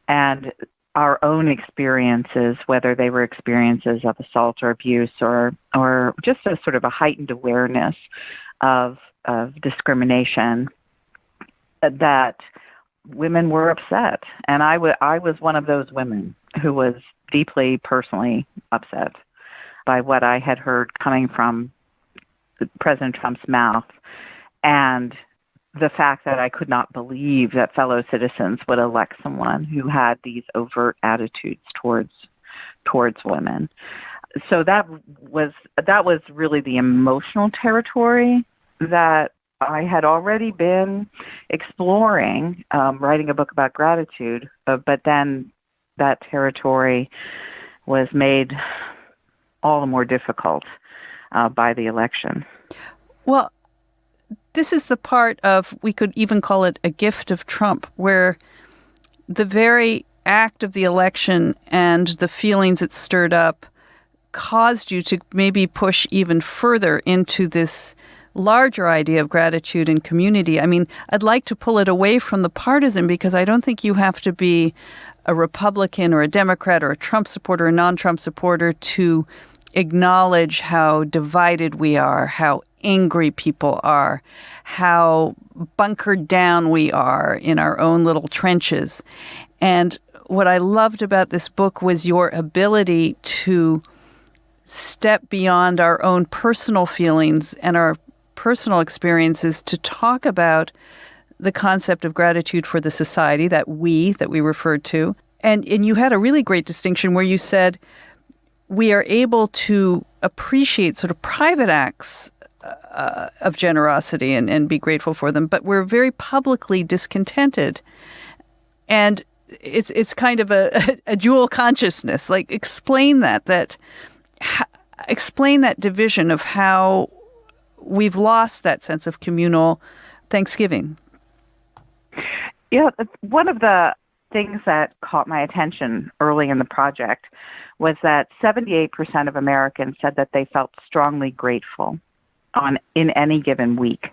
F: and our own experiences, whether they were experiences of assault or abuse or just a sort of a heightened awareness of discrimination, that women were upset. And I was one of those women who was deeply personally upset by what I had heard coming from President Trump's mouth, and the fact that I could not believe that fellow citizens would elect someone who had these overt attitudes towards women. So that was really the emotional territory that I had already been exploring, writing a book about gratitude, but then that territory was made all the more difficult by the election.
B: Well, this is the part of, we could even call it a gift of Trump, where the very act of the election and the feelings it stirred up caused you to maybe push even further into this larger idea of gratitude and community. I'd like to pull it away from the partisan, because I don't think you have to be a Republican or a Democrat or a Trump supporter or a non-Trump supporter to acknowledge how divided we are, how angry people are, how bunkered down we are in our own little trenches. And what I loved about this book was your ability to step beyond our own personal feelings and our personal experiences to talk about the concept of gratitude for the society that we referred to. And you had a really great distinction where you said we are able to appreciate sort of private acts of generosity and be grateful for them, but we're very publicly discontented. And it's kind of a dual consciousness. Like, explain that division of how we've lost that sense of communal Thanksgiving.
F: Yeah, one of the things that caught my attention early in the project was that 78% of Americans said that they felt strongly grateful in any given week.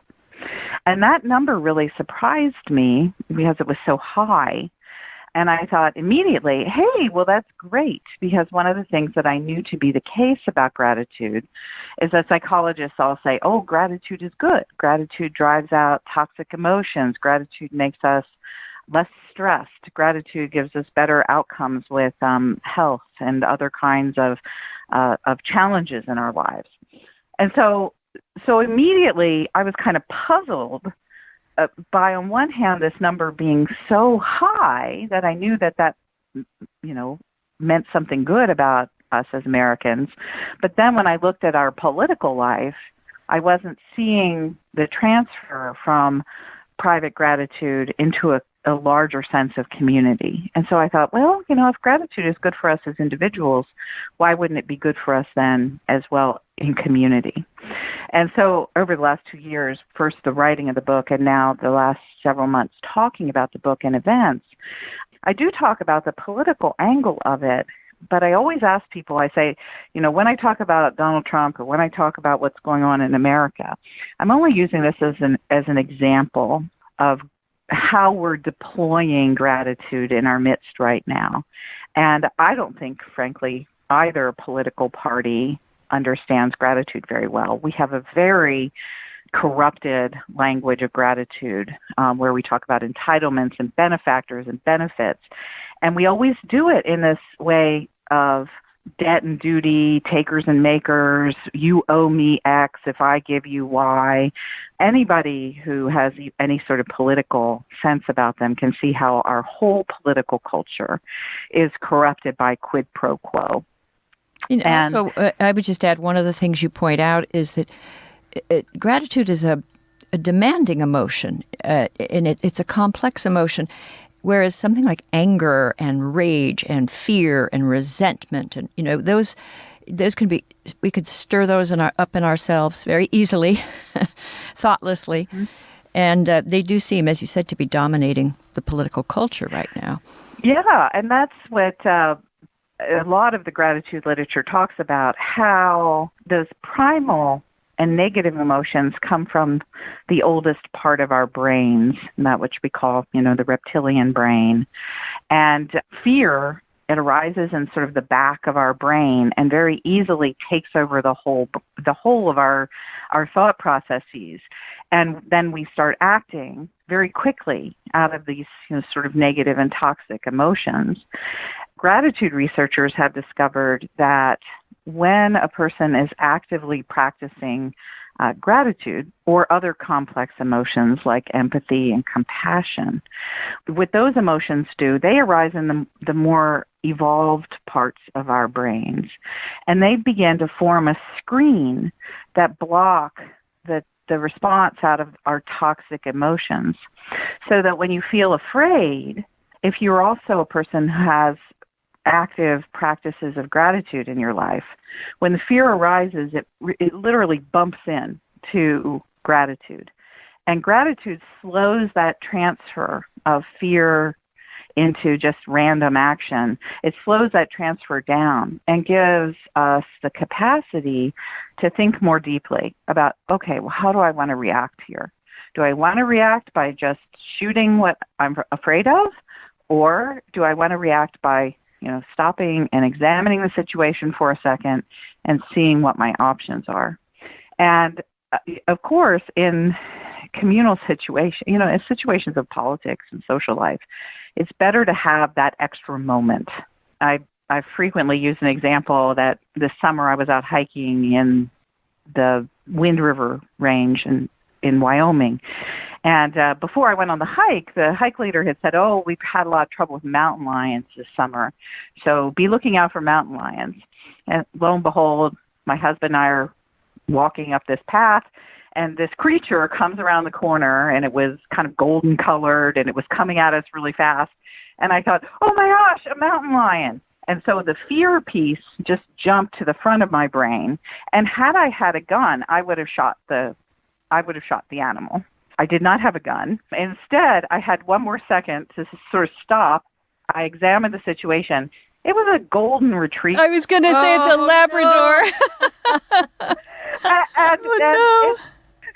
F: And that number really surprised me because it was so high. And I thought immediately, hey, well, that's great, because one of the things that I knew to be the case about gratitude is that psychologists all say, oh, gratitude is good. Gratitude drives out toxic emotions. Gratitude makes us less stressed. Gratitude gives us better outcomes with health and other kinds of challenges in our lives. And so immediately I was kind of puzzled by, on one hand, this number being so high that I knew that meant something good about us as Americans. But then when I looked at our political life, I wasn't seeing the transfer from private gratitude into a larger sense of community. And so I thought, well, if gratitude is good for us as individuals, why wouldn't it be good for us then as well in community? And so over the last 2 years, first the writing of the book and now the last several months talking about the book and events, I do talk about the political angle of it, but I always ask people, I say, when I talk about Donald Trump or when I talk about what's going on in America, I'm only using this as an example of how we're deploying gratitude in our midst right now. And I don't think, frankly, either political party understands gratitude very well. We have a very corrupted language of gratitude where we talk about entitlements and benefactors and benefits. And we always do it in this way of debt and duty, takers and makers, you owe me X if I give you Y. Anybody who has any sort of political sense about them can see how our whole political culture is corrupted by quid pro quo.
A: Also, I would just add one of the things you point out is that gratitude is a demanding emotion, and it's a complex emotion. Whereas something like anger and rage and fear and resentment, and those can be, we could stir those up in ourselves very easily, thoughtlessly, and they do seem, as you said, to be dominating the political culture right now.
F: Yeah, and that's what a lot of the gratitude literature talks about, how those primal and negative emotions come from the oldest part of our brains, that which we call, the reptilian brain. And fear, it arises in sort of the back of our brain and very easily takes over the whole of our thought processes. And then we start acting very quickly out of these sort of negative and toxic emotions. Gratitude researchers have discovered that when a person is actively practicing gratitude or other complex emotions like empathy and compassion, what those emotions do, they arise in the more evolved parts of our brains, and they begin to form a screen that block the response out of our toxic emotions, so that when you feel afraid, if you're also a person who has active practices of gratitude in your life, when the fear arises, it literally bumps in to gratitude. And gratitude slows that transfer of fear into just random action. It slows that transfer down and gives us the capacity to think more deeply about, okay, well, how do I want to react here? Do I want to react by just shooting what I'm afraid of? Or do I want to react by stopping and examining the situation for a second and seeing what my options are? And of course, in communal situations, in situations of politics and social life, it's better to have that extra moment. I frequently use an example that this summer I was out hiking in the Wind River Range in Wyoming. And before I went on the hike leader had said, we've had a lot of trouble with mountain lions this summer, so be looking out for mountain lions. And lo and behold, my husband and I are walking up this path, and this creature comes around the corner, and it was kind of golden colored, and it was coming at us really fast. And I thought, oh my gosh, a mountain lion. And so the fear piece just jumped to the front of my brain. And had I had a gun, I would have shot the animal. I did not have a gun. Instead, I had one more second to sort of stop. I examined the situation. It was a golden retriever.
B: I was going to say it's a Labrador.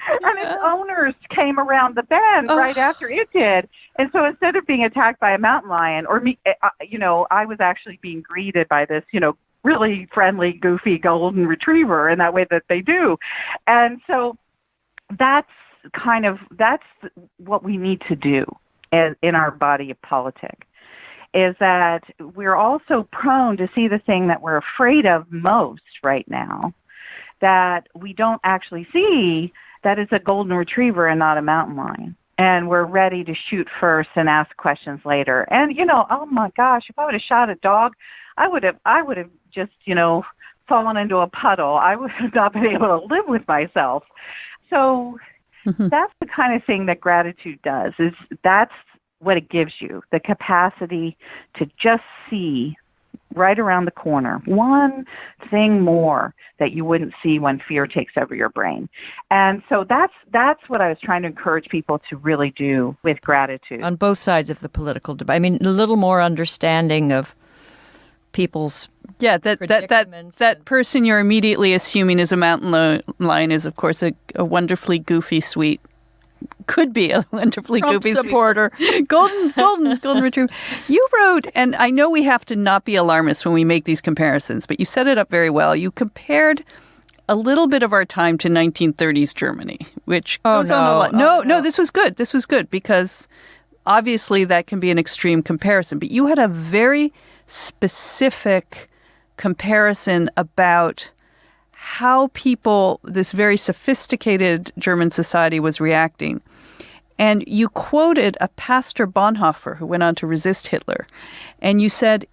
F: And its owners came around the bend right after it did. And so instead of being attacked by a mountain lion, or me, I was actually being greeted by this, really friendly, goofy golden retriever in that way that they do. And so that's what we need to do in our body of politic, is that we're also prone to see the thing that we're afraid of most right now, that we don't actually see that it's a golden retriever and not a mountain lion. And we're ready to shoot first and ask questions later. And, oh my gosh, if I would have shot a dog, I would have just, fallen into a puddle. I would have not been able to live with myself. So that's the kind of thing that gratitude does, is that's what it gives you, the capacity to just see right around the corner, one thing more that you wouldn't see when fear takes over your brain. And so that's what I was trying to encourage people to really do with gratitude.
A: On both sides of the political debate. I mean, a little more understanding of people's
B: that person you're immediately assuming is a mountain lion is, of course, a wonderfully goofy, sweet. Could be a wonderfully
A: Trump
B: goofy
A: supporter.
B: Golden retriever. You wrote, and I know we have to not be alarmist when we make these comparisons, but you set it up very well. You compared a little bit of our time to 1930s Germany, which goes on a lot. No, this was good. This was good because obviously that can be an extreme comparison. But you had a very specific comparison about how people, this very sophisticated German society was reacting. And you quoted a Pastor Bonhoeffer who went on to resist Hitler. And he said,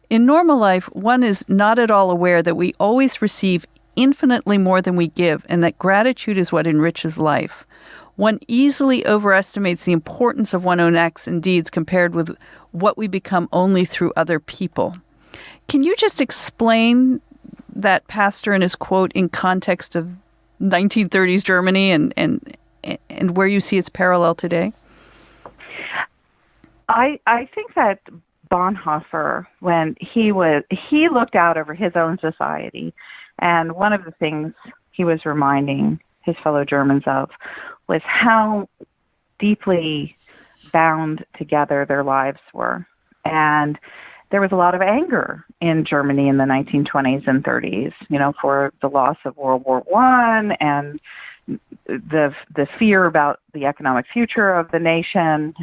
B: in normal life, one is not at all aware that we always receive infinitely more than we give, and that gratitude is what enriches life. One easily overestimates the importance of one's own acts and deeds compared with what we become only through other people. Can you just explain that pastor and his quote in context of 1930s Germany and where you see its parallel today?
F: I think that Bonhoeffer, when he looked out over his own society, and one of the things he was reminding his fellow Germans of was how deeply bound together their lives were. And there was a lot of anger in Germany in the 1920s and 30s, for the loss of World War I and the fear about the economic future of the nation,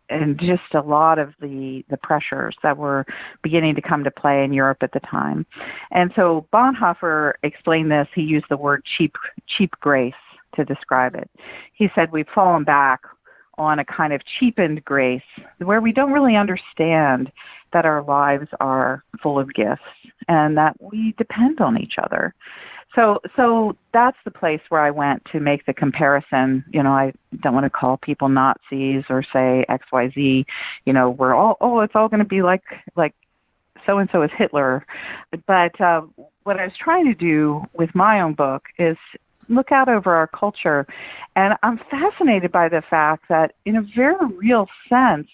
F: and just a lot of the pressures that were beginning to come to play in Europe at the time. And so Bonhoeffer explained this. He used the word cheap grace to describe it. He said, we've fallen back on a kind of cheapened grace where we don't really understand that our lives are full of gifts and that we depend on each other. So that's the place where I went to make the comparison. I don't want to call people Nazis or say XYZ, we're all, it's all going to be like so-and-so is Hitler. But what I was trying to do with my own book is look out over our culture. And I'm fascinated by the fact that in a very real sense,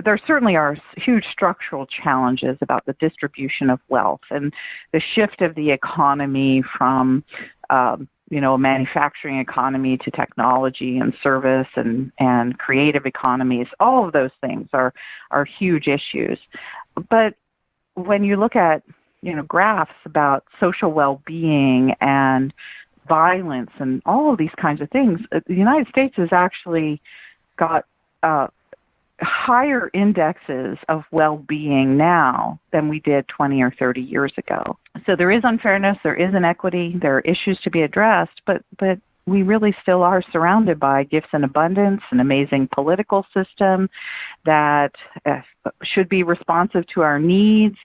F: there certainly are huge structural challenges about the distribution of wealth and the shift of the economy from, a manufacturing economy to technology and service and creative economies. All of those things are huge issues. But when you look at, graphs about social well-being and violence and all of these kinds of things, the United States has actually got higher indexes of well-being now than we did 20 or 30 years ago. So there is unfairness, there is inequity, there are issues to be addressed, but we really still are surrounded by gifts in abundance, an amazing political system that should be responsive to our needs.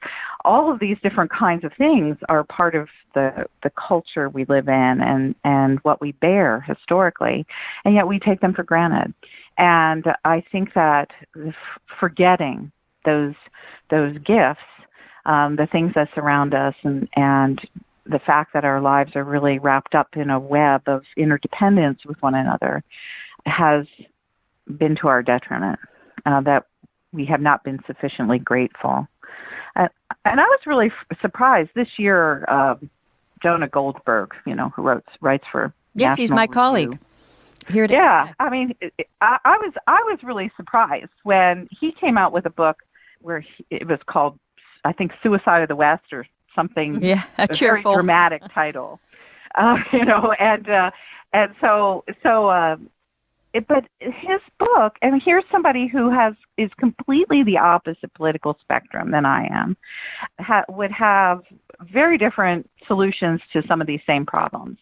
F: All of these different kinds of things are part of the culture we live in and what we bear historically, and yet we take them for granted. And I think that forgetting those gifts, the things that surround us, and the fact that our lives are really wrapped up in a web of interdependence with one another has been to our detriment, that we have not been sufficiently grateful. And I was really surprised this year, Jonah Goldberg, who writes for
A: Yes,
F: National
A: he's my
F: Review.
A: colleague. Here to
F: I mean, I was really surprised when he came out with a book where it was called, I think, Suicide of the West or something.
A: Yeah, a cheerful,
F: very dramatic title. But his book, and here's somebody who is completely the opposite political spectrum than I am, would have very different solutions to some of these same problems.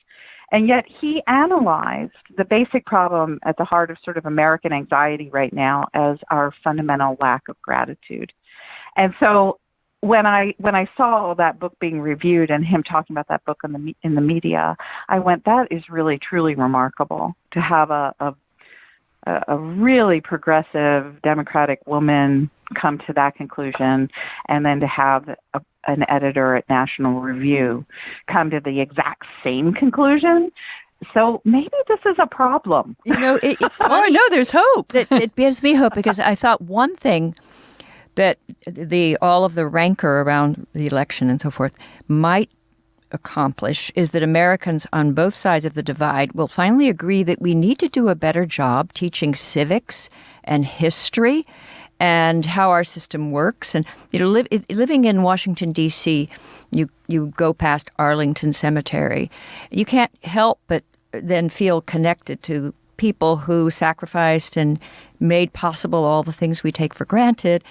F: And yet he analyzed the basic problem at the heart of sort of American anxiety right now as our fundamental lack of gratitude. And so when I saw that book being reviewed and him talking about that book in the media, I went, that is really truly remarkable to have a a really progressive Democratic woman come to that conclusion, and then to have an editor at National Review come to the exact same conclusion. So maybe this is a problem.
A: It's funny.
B: Oh, no, there's hope.
A: It gives me hope, because I thought one thing that all of the rancor around the election and so forth might accomplish is that Americans on both sides of the divide will finally agree that we need to do a better job teaching civics and history and how our system works. And living in Washington, D.C., you go past Arlington Cemetery. You can't help but then feel connected to people who sacrificed and made possible all the things we take for granted.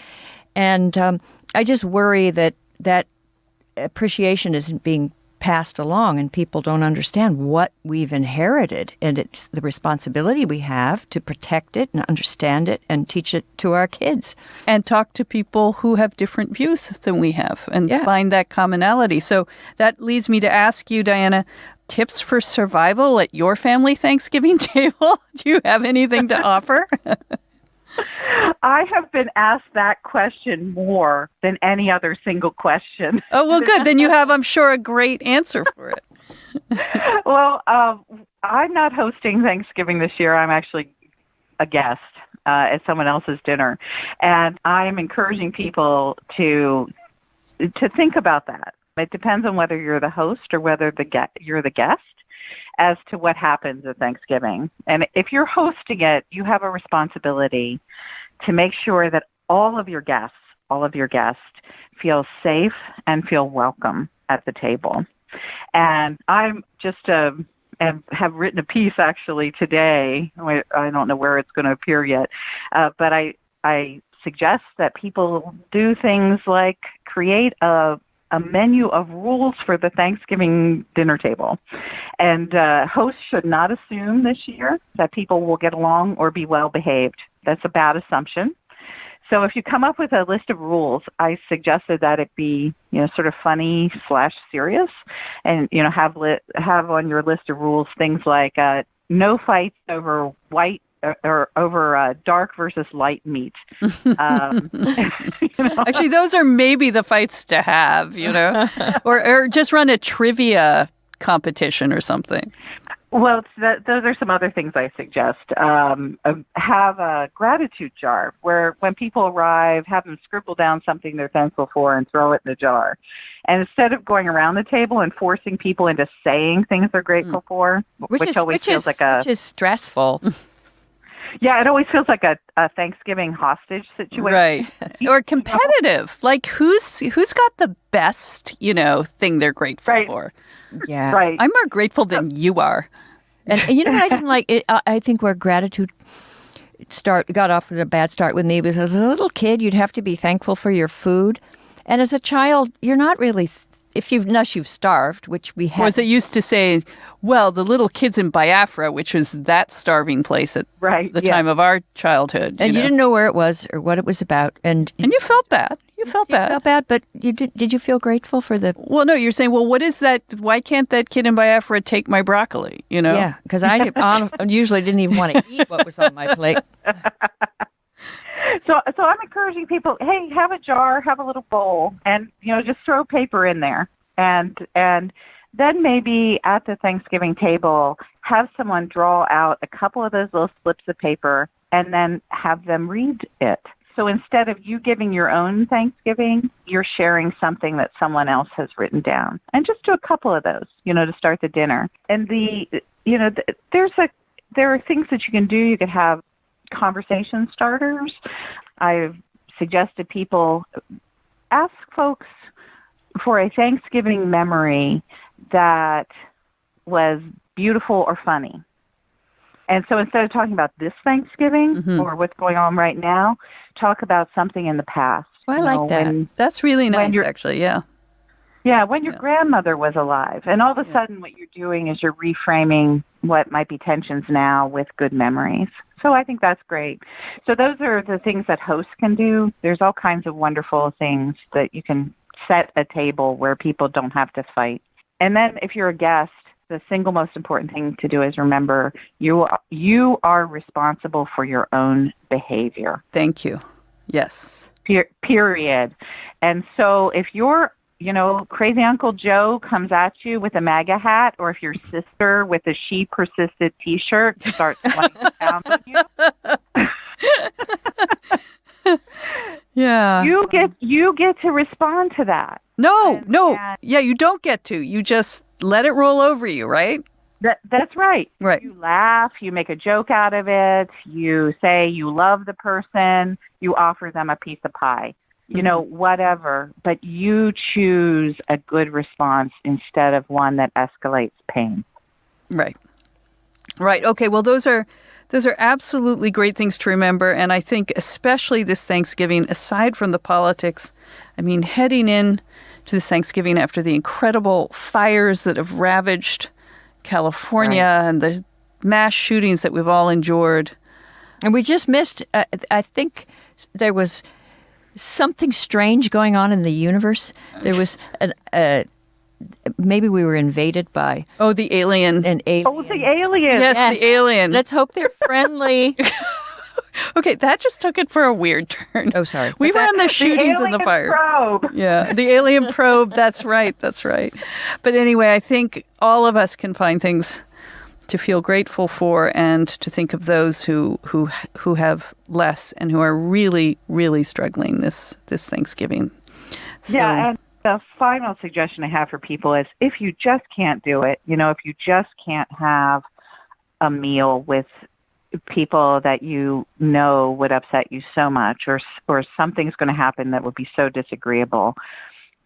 A: And I just worry that appreciation isn't being passed along, and people don't understand what we've inherited, and it's the responsibility we have to protect it and understand it and teach it to our kids.
B: And talk to people who have different views than we have and find that commonality. So that leads me to ask you, Diana, tips for survival at your family Thanksgiving table? Do you have anything to offer?
F: I have been asked that question more than any other single question.
B: Oh, well, good. Then you have, I'm sure, a great answer for it.
F: Well, I'm not hosting Thanksgiving this year. I'm actually a guest at someone else's dinner. And I'm encouraging people to think about that. It depends on whether you're the host or whether you're the guest as to what happens at Thanksgiving. And if you're hosting it, you have a responsibility to make sure that all of your guests feel safe and feel welcome at the table. And I'm just have written a piece actually today. I don't know where it's going to appear yet, but I suggest that people do things like create a menu of rules for the Thanksgiving dinner table. And hosts should not assume this year that people will get along or be well behaved. That's a bad assumption. So if you come up with a list of rules, I suggested that it be, sort of funny / serious, and, have on your list of rules things like no fights over white or over dark versus light meat.
B: Actually, those are maybe the fights to have, or just run a trivia competition or something.
F: Well, those are some other things I suggest. Have a gratitude jar where when people arrive, have them scribble down something they're thankful for and throw it in the jar. And instead of going around the table and forcing people into saying things they're grateful for, which
A: is stressful.
F: Yeah, it always feels like a Thanksgiving hostage situation.
B: Right. Or competitive. Like who's got the best, thing they're grateful for.
A: Yeah.
F: Right.
B: I'm more grateful than you are.
A: And you know what I didn't like? I think where gratitude got off to a bad start with me was as a little kid, you'd have to be thankful for your food. And as a child, you're not really, unless you've starved, which we have.
B: Or as it used to say, well, the little kids in Biafra, which was that starving place at the time of our childhood.
A: And you didn't know where it was or what it was about. And
B: you felt bad. You felt bad,
A: but did you feel grateful for the...
B: Well, no, you're saying, well, what is that? Why can't that kid in Biafra take my broccoli,
A: Yeah, because I usually didn't even want to eat what was on my plate.
F: So I'm encouraging people, hey, have a jar, have a little bowl, and, just throw paper in there. And then maybe at the Thanksgiving table, have someone draw out a couple of those little slips of paper and then have them read it. So instead of you giving your own Thanksgiving, you're sharing something that someone else has written down. And just do a couple of those, to start the dinner. And there are things that you can do. You could have conversation starters. I've suggested people ask folks for a Thanksgiving memory that was beautiful or funny. And so instead of talking about this Thanksgiving or what's going on right now, talk about something in the past.
A: Well, I like that.
B: That's really nice, actually, yeah.
F: Yeah, when your grandmother was alive. And all of a sudden what you're doing is you're reframing what might be tensions now with good memories. So I think that's great. So those are the things that hosts can do. There's all kinds of wonderful things that you can set a table where people don't have to fight. And then if you're a guest, the single most important thing to do is remember you are responsible for your own behavior.
B: Thank you. Yes.
F: Period. And so if your, crazy Uncle Joe comes at you with a MAGA hat, or if your sister with a She Persisted T-shirt starts wanting to pound on you,
B: yeah,
F: you get to respond to that.
B: No. Yeah, you don't get to. You just let it roll over you, right?
F: That's right.
B: Right.
F: You laugh, you make a joke out of it, you say you love the person, you offer them a piece of pie, whatever. But you choose a good response instead of one that escalates pain.
B: Right. Right. Okay. Well, those are absolutely great things to remember. And I think especially this Thanksgiving, aside from the politics, heading in to this Thanksgiving after the incredible fires that have ravaged California and the mass shootings that we've all endured.
A: And we just missed, I think there was something strange going on in the universe. There was maybe we were invaded by...
B: Oh, the alien.
A: An alien.
F: Oh, the alien.
B: Yes, the alien.
A: Let's hope they're friendly.
B: Okay, that just took it for a weird turn.
A: Oh, sorry.
B: We were on the shootings and the fire.
F: Probe.
B: Yeah, the alien probe. That's right. But anyway, I think all of us can find things to feel grateful for and to think of those who have less and who are really, really struggling this Thanksgiving. So,
F: yeah, and the final suggestion I have for people is if you just can't do it, if you just can't have a meal with people that would upset you so much, or something's going to happen that would be so disagreeable,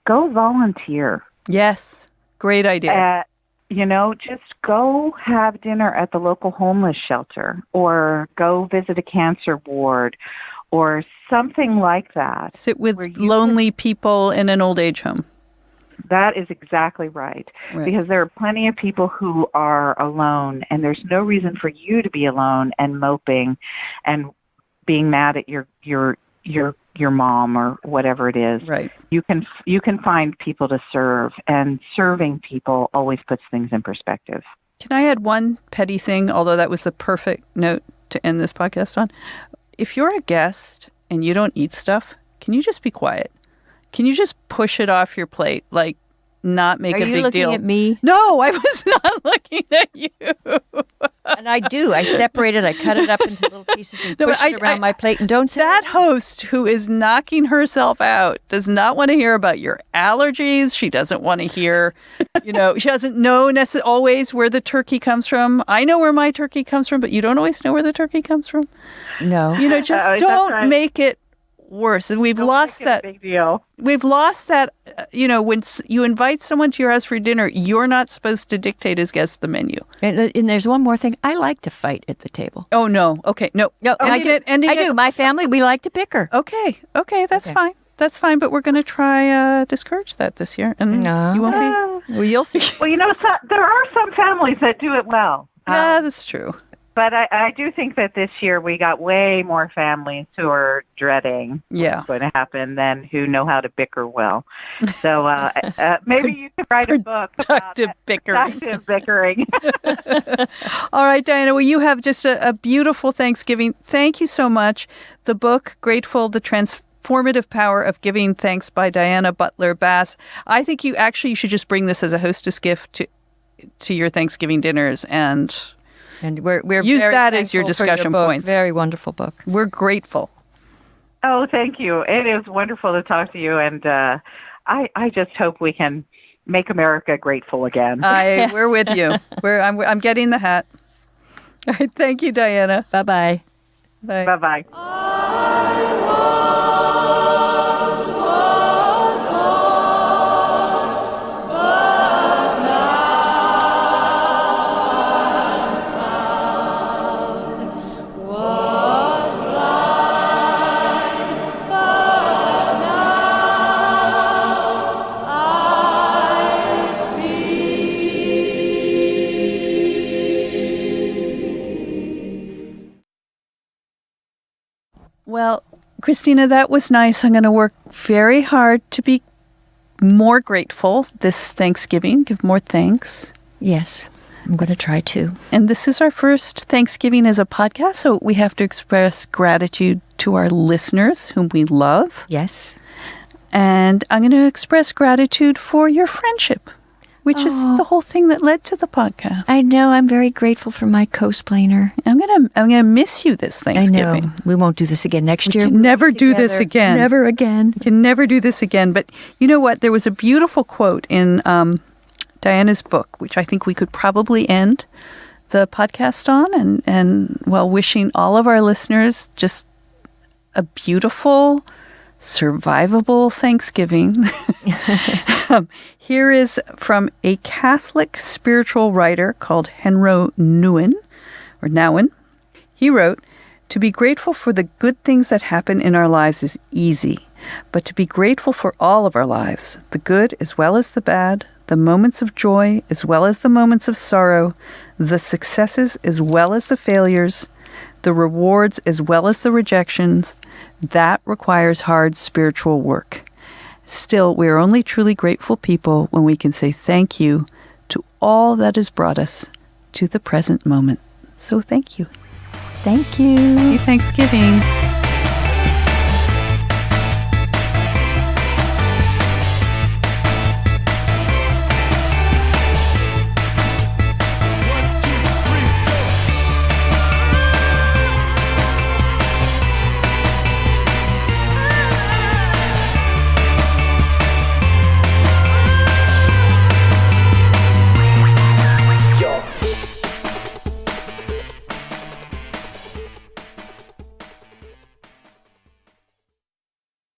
F: go volunteer.
B: Yes, great idea.
F: Just go have dinner at the local homeless shelter, or go visit a cancer ward, or something like that.
B: Sit with lonely people in an old age home.
F: That is exactly right. Because there are plenty of people who are alone, and there's no reason for you to be alone and moping and being mad at your mom or whatever it is.
B: Right.
F: You can find people to serve, and serving people always puts things in perspective.
B: Can I add one petty thing, although that was the perfect note to end this podcast on? If you're a guest and you don't eat stuff, can you just be quiet? Can you just push it off your plate? Like, not make a big deal.
A: Are you looking at me?
B: No, I was not looking at you.
A: And I do. I separate it. I cut it up into little pieces and push it around my plate. And don't say
B: that host who is knocking herself out does not want to hear about your allergies. She doesn't want to hear, she doesn't know always where the turkey comes from. I know where my turkey comes from, but you don't always know where the turkey comes from.
A: No.
B: Just don't make it worse. And we've lost that
F: big deal.
B: We've lost that, when you invite someone to your house for dinner, you're not supposed to dictate as guests the menu.
A: And there's one more thing. I like to fight at the table.
B: Oh, no. Okay. No.
A: I do. My family, we like to bicker.
B: Okay. That's fine. That's fine. But we're going to try discourage that this year. And you won't be.
A: Well, you'll see.
F: Well, there are some families that do it well.
B: Yeah, that's true.
F: But I do think that this year we got way more families who are dreading what's going to happen than who know how to bicker well. So maybe you could write a book about productive bickering.
B: All right, Diana, well, you have just a beautiful Thanksgiving. Thank you so much. The book, Grateful, The Transformative Power of Giving Thanks by Diana Butler Bass. I think you should just bring this as a hostess gift to your Thanksgiving dinners and we're use very that as your discussion points.
A: Very wonderful book.
B: We're grateful.
F: Oh, thank you. It is wonderful to talk to you, and I just hope we can make America grateful again.
B: We're with you. I'm getting the hat. All right, thank you, Diana.
A: Bye-bye.
B: Bye.
F: Bye-bye.
B: Well, Christina, that was nice. I'm going to work very hard to be more grateful this Thanksgiving. Give more thanks.
A: Yes. I'm going to try to.
B: And this is our first Thanksgiving as a podcast, so we have to express gratitude to our listeners whom we love.
A: Yes.
B: And I'm going to express gratitude for your friendship, which is the whole thing that led to the podcast.
A: I know. I'm very grateful for my co-splainer.
B: I'm gonna miss you this Thanksgiving.
A: I know. We won't do this again next year.
B: We can never do this again.
A: Never again.
B: We can never do this again. But you know what? There was a beautiful quote in Diana's book, which I think we could probably end the podcast on, and while wishing all of our listeners just a beautiful, survivable Thanksgiving. Here is from a Catholic spiritual writer called Henro Nouwen. He wrote, "To be grateful for the good things that happen in our lives is easy, but to be grateful for all of our lives, the good as well as the bad, the moments of joy as well as the moments of sorrow, the successes as well as the failures, the rewards as well as the rejections, that requires hard spiritual work. Still, we are only truly grateful people when we can say thank you to all that has brought us to the present moment." So thank you.
A: Thank you.
B: Happy Thanksgiving.